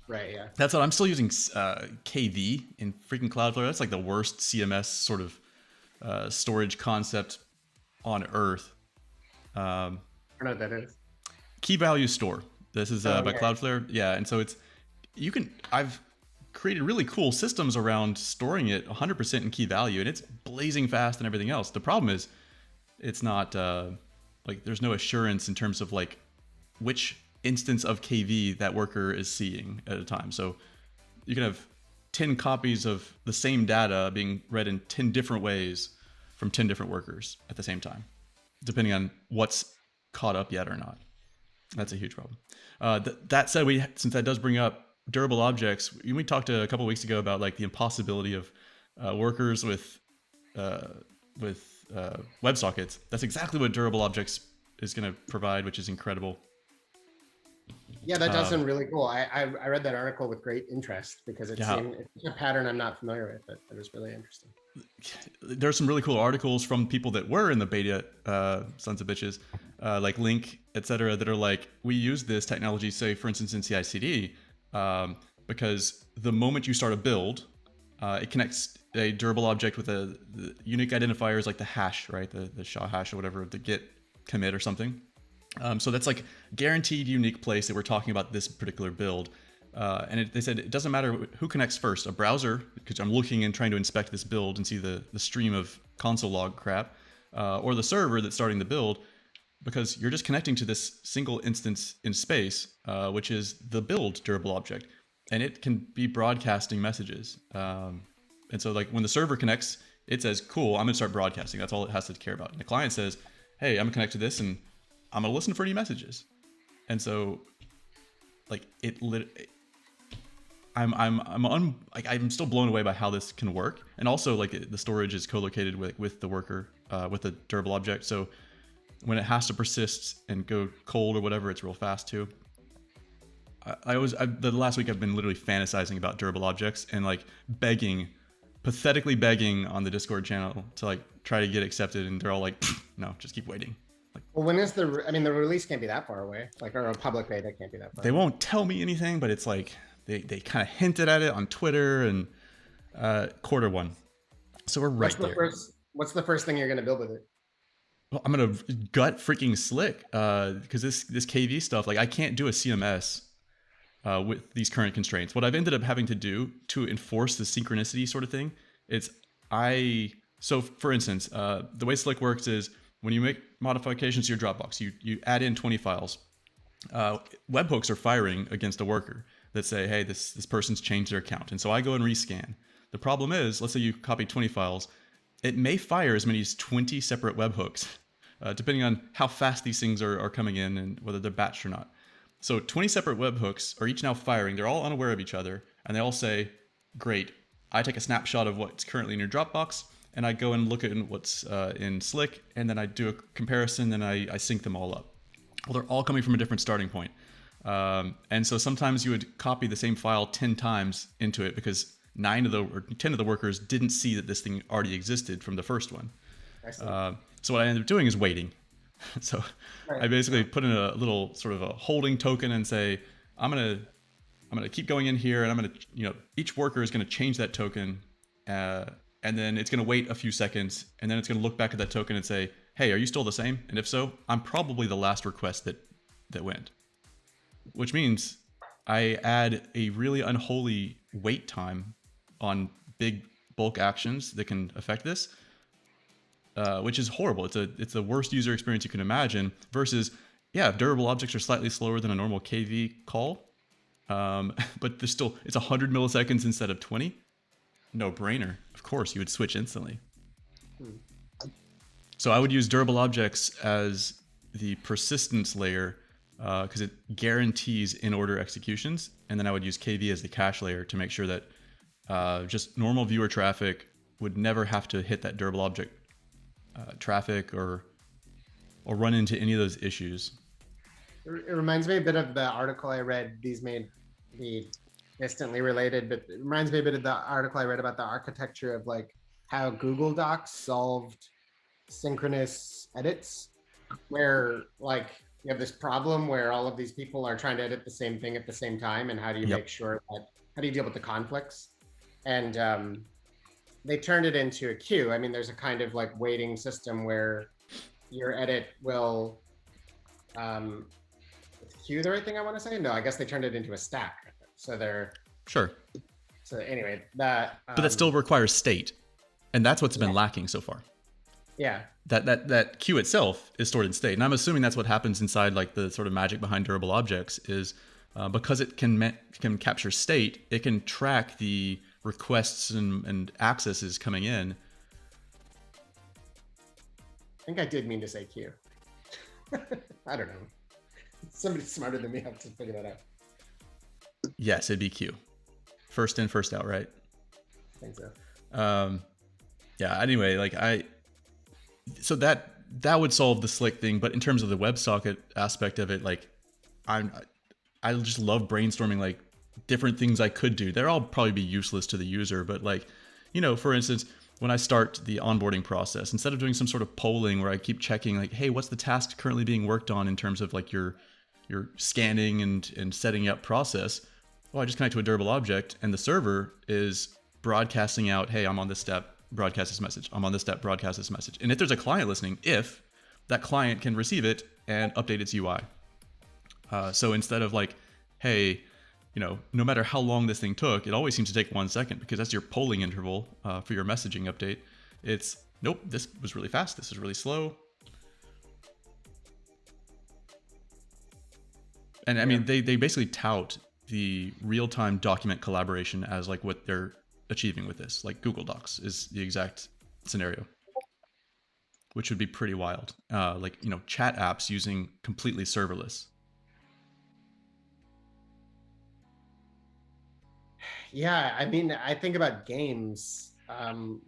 Right. Yeah. That's what I'm still using KV in freaking Cloudflare. That's like the worst CMS sort of storage concept on earth. I don't know what that is. Key value store. This is by Cloudflare. Yeah, and so I've created really cool systems around storing it 100% in key value, and it's blazing fast and everything else. The problem is it's not like there's no assurance in terms of like which instance of KV that worker is seeing at a time. So you can have 10 copies of the same data being read in 10 different ways from 10 different workers at the same time, depending on what's caught up yet or not. That's a huge problem. That said, since that does bring up durable objects, we talked a couple of weeks ago about like the impossibility of workers with WebSockets. That's exactly what durable objects is going to provide, which is incredible. Yeah, that does sound really cool. I read that article with great interest because it's a pattern I'm not familiar with, but it was really interesting. There's some really cool articles from people that were in the beta, sons of bitches, like Link, etc., that are like, we use this technology, say, for instance, in CI/CD, because the moment you start a build, it connects a durable object with the unique identifiers like the hash, right? The SHA hash or whatever, the git commit or something. So that's like guaranteed unique place that we're talking about this particular build. And they said it doesn't matter who connects first, a browser, because I'm looking and trying to inspect this build and see the stream of console log crap, or the server that's starting the build, because you're just connecting to this single instance in space, which is the build durable object, and it can be broadcasting messages. And so like when the server connects, it says, cool, I'm gonna start broadcasting. That's all it has to care about. And the client says, hey, I'm gonna connect to this and I'm gonna listen for any messages. And so like I'm still blown away by how this can work. And also like the storage is co-located with the worker, with the durable object. So when it has to persist and go cold or whatever, it's real fast too. The last week I've been literally fantasizing about durable objects and like pathetically begging on the Discord channel to like try to get accepted. And they're all like, no, just keep waiting. Like, well, when is the release can't be that far away, like, or a public beta can't be that far They away. won't tell me anything, but it's like, they kind of hinted at it on Twitter and Q1. So we're right there. What's the first thing you're going to build with it? Well, I'm going to gut freaking Slick because this KV stuff, like I can't do a CMS with these current constraints. What I've ended up having to do to enforce the synchronicity sort of thing, so for instance, the way Slick works is when you make modifications to your Dropbox, you add in 20 files. Webhooks are firing against a worker that say, hey, this person's changed their account. And so I go and rescan. The problem is, let's say you copy 20 files, it may fire as many as 20 separate webhooks, depending on how fast these things are coming in and whether they're batched or not. So 20 separate webhooks are each now firing. They're all unaware of each other. And they all say, great, I take a snapshot of what's currently in your Dropbox, and I go and look at what's in Slick, and then I do a comparison, and I sync them all up. Well, they're all coming from a different starting point. And so sometimes you would copy the same file 10 times into it because 10 of the workers didn't see that this thing already existed from the first one. So what I ended up doing is waiting. So I basically put in a little sort of a holding token and say, I'm gonna keep going in here, and I'm gonna, each worker is gonna change that token, and then it's gonna wait a few seconds, and then it's gonna look back at that token and say, hey, are you still the same? And if so, I'm probably the last request that went. Which means I add a really unholy wait time on big bulk actions that can affect this, which is horrible. It's the worst user experience you can imagine. Versus, yeah, durable objects are slightly slower than a normal KV call, but it's 100 milliseconds instead of 20. No brainer. Of course, you would switch instantly. So I would use durable objects as the persistence layer because it guarantees in-order executions. And then I would use KV as the cache layer to make sure that just normal viewer traffic would never have to hit that durable object traffic or run into any of those issues. It reminds me a bit of the article I read. These may be distantly related, but it reminds me a bit of the article I read about the architecture of like how Google Docs solved synchronous edits, where like you have this problem where all of these people are trying to edit the same thing at the same time, and how do you make sure that, how do you deal with the conflicts? And they turned it into a queue. I mean, there's a kind of like waiting system where your edit will, is queue the right thing I want to say? No, I guess they turned it into a stack. So they're sure. So anyway, that. But that still requires state, and that's what's been lacking so far. Yeah. That queue itself is stored in state, and I'm assuming that's what happens inside like the sort of magic behind durable objects is because it can capture state, it can track the requests and accesses coming in. I think I did mean to say queue. I don't know. Somebody smarter than me have to figure that out. Yes, it'd be queue. First in, first out, right? I think so. Yeah. Anyway, like so that would solve the slick thing, but in terms of the WebSocket aspect of it, like I just love brainstorming like different things I could do. They're all probably be useless to the user, but like, you know, for instance, when I start the onboarding process, instead of doing some sort of polling where I keep checking like, hey, what's the task currently being worked on in terms of like your scanning and setting up process? Well, I just connect to a durable object and the server is broadcasting out, hey, I'm on this step, broadcast this message. I'm on this step, broadcast this message. And if there's a client listening, if that client can receive it and update its UI. So instead of like, hey, you know, no matter how long this thing took, it always seems to take 1 second because that's your polling interval for your messaging update. It's, nope, this was really fast. This was really slow. And I mean, they basically tout the real-time document collaboration as like what they're achieving with this. Like Google Docs is the exact scenario, which would be pretty wild. Like, you know, chat apps using completely serverless. Yeah, I mean, I think about games or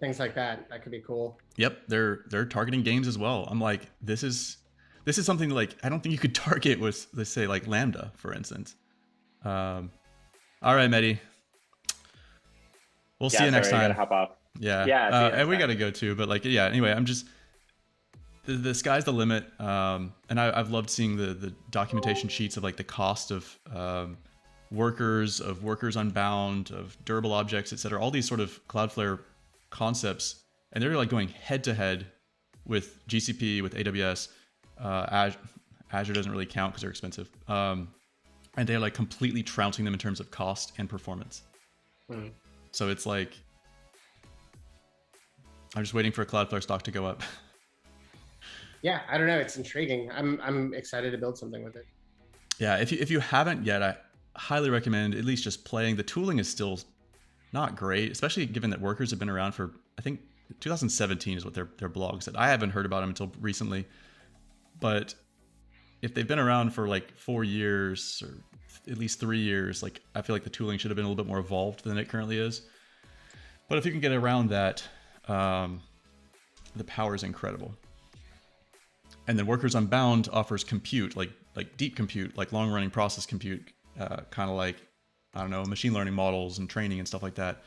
things like that. That could be cool. Yep, they're targeting games as well. I'm like, this is something like I don't think you could target with, let's say, like Lambda, for instance. All right, Mehdi. We'll see you next time. I gotta hop off. Yeah. And we gotta go too. But like, yeah. Anyway, I'm just the sky's the limit. And I've loved seeing the documentation sheets of like the cost of workers unbound, of durable objects, etc. All these sort of Cloudflare concepts, and they're like going head to head with GCP, with AWS. Azure doesn't really count because they're expensive. And they're like completely trouncing them in terms of cost and performance. So it's like, I'm just waiting for a Cloudflare stock to go up. Yeah, I don't know. It's intriguing. I'm excited to build something with it. Yeah, if you haven't yet, I highly recommend at least just playing. The tooling is still not great, especially given that workers have been around for, I think 2017 is what their blog said. I haven't heard about them until recently, but if they've been around for like 4 years or at least 3 years, like I feel like the tooling should have been a little bit more evolved than it currently is. But if you can get around that, the power is incredible. And then Workers Unbound offers compute, like deep compute, like long running process compute, kind of like, I don't know, machine learning models and training and stuff like that.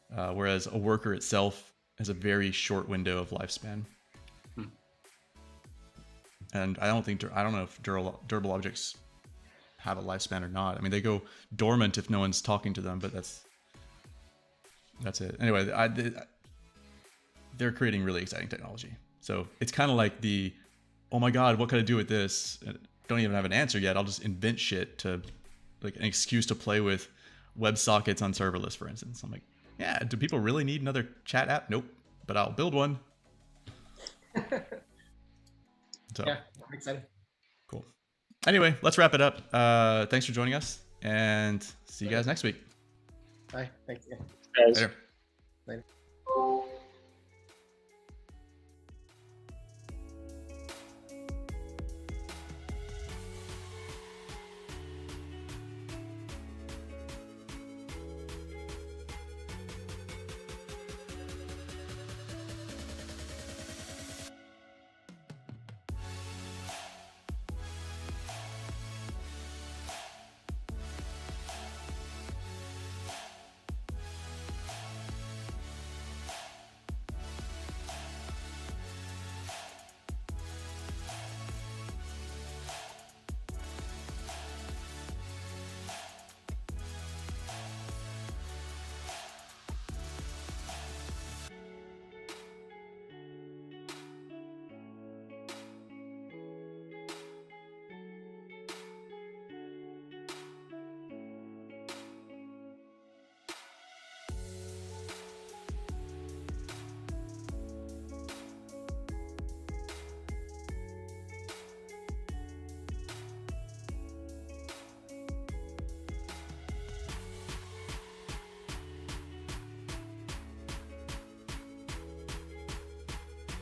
Whereas a worker itself has a very short window of lifespan. And I don't know if durable objects have a lifespan or not. I mean, they go dormant if no one's talking to them, but that's it. Anyway, they're creating really exciting technology. So it's kind of like the, oh my God, what can I do with this? Don't even have an answer yet. I'll just invent shit to, like, an excuse to play with WebSockets on serverless, for instance. I'm like, yeah, do people really need another chat app? Nope, but I'll build one. So, yeah, I'm excited. Cool. Anyway, let's wrap it up. Thanks for joining us, and see you guys next week. Bye. Thank you. Guys. Later. Later.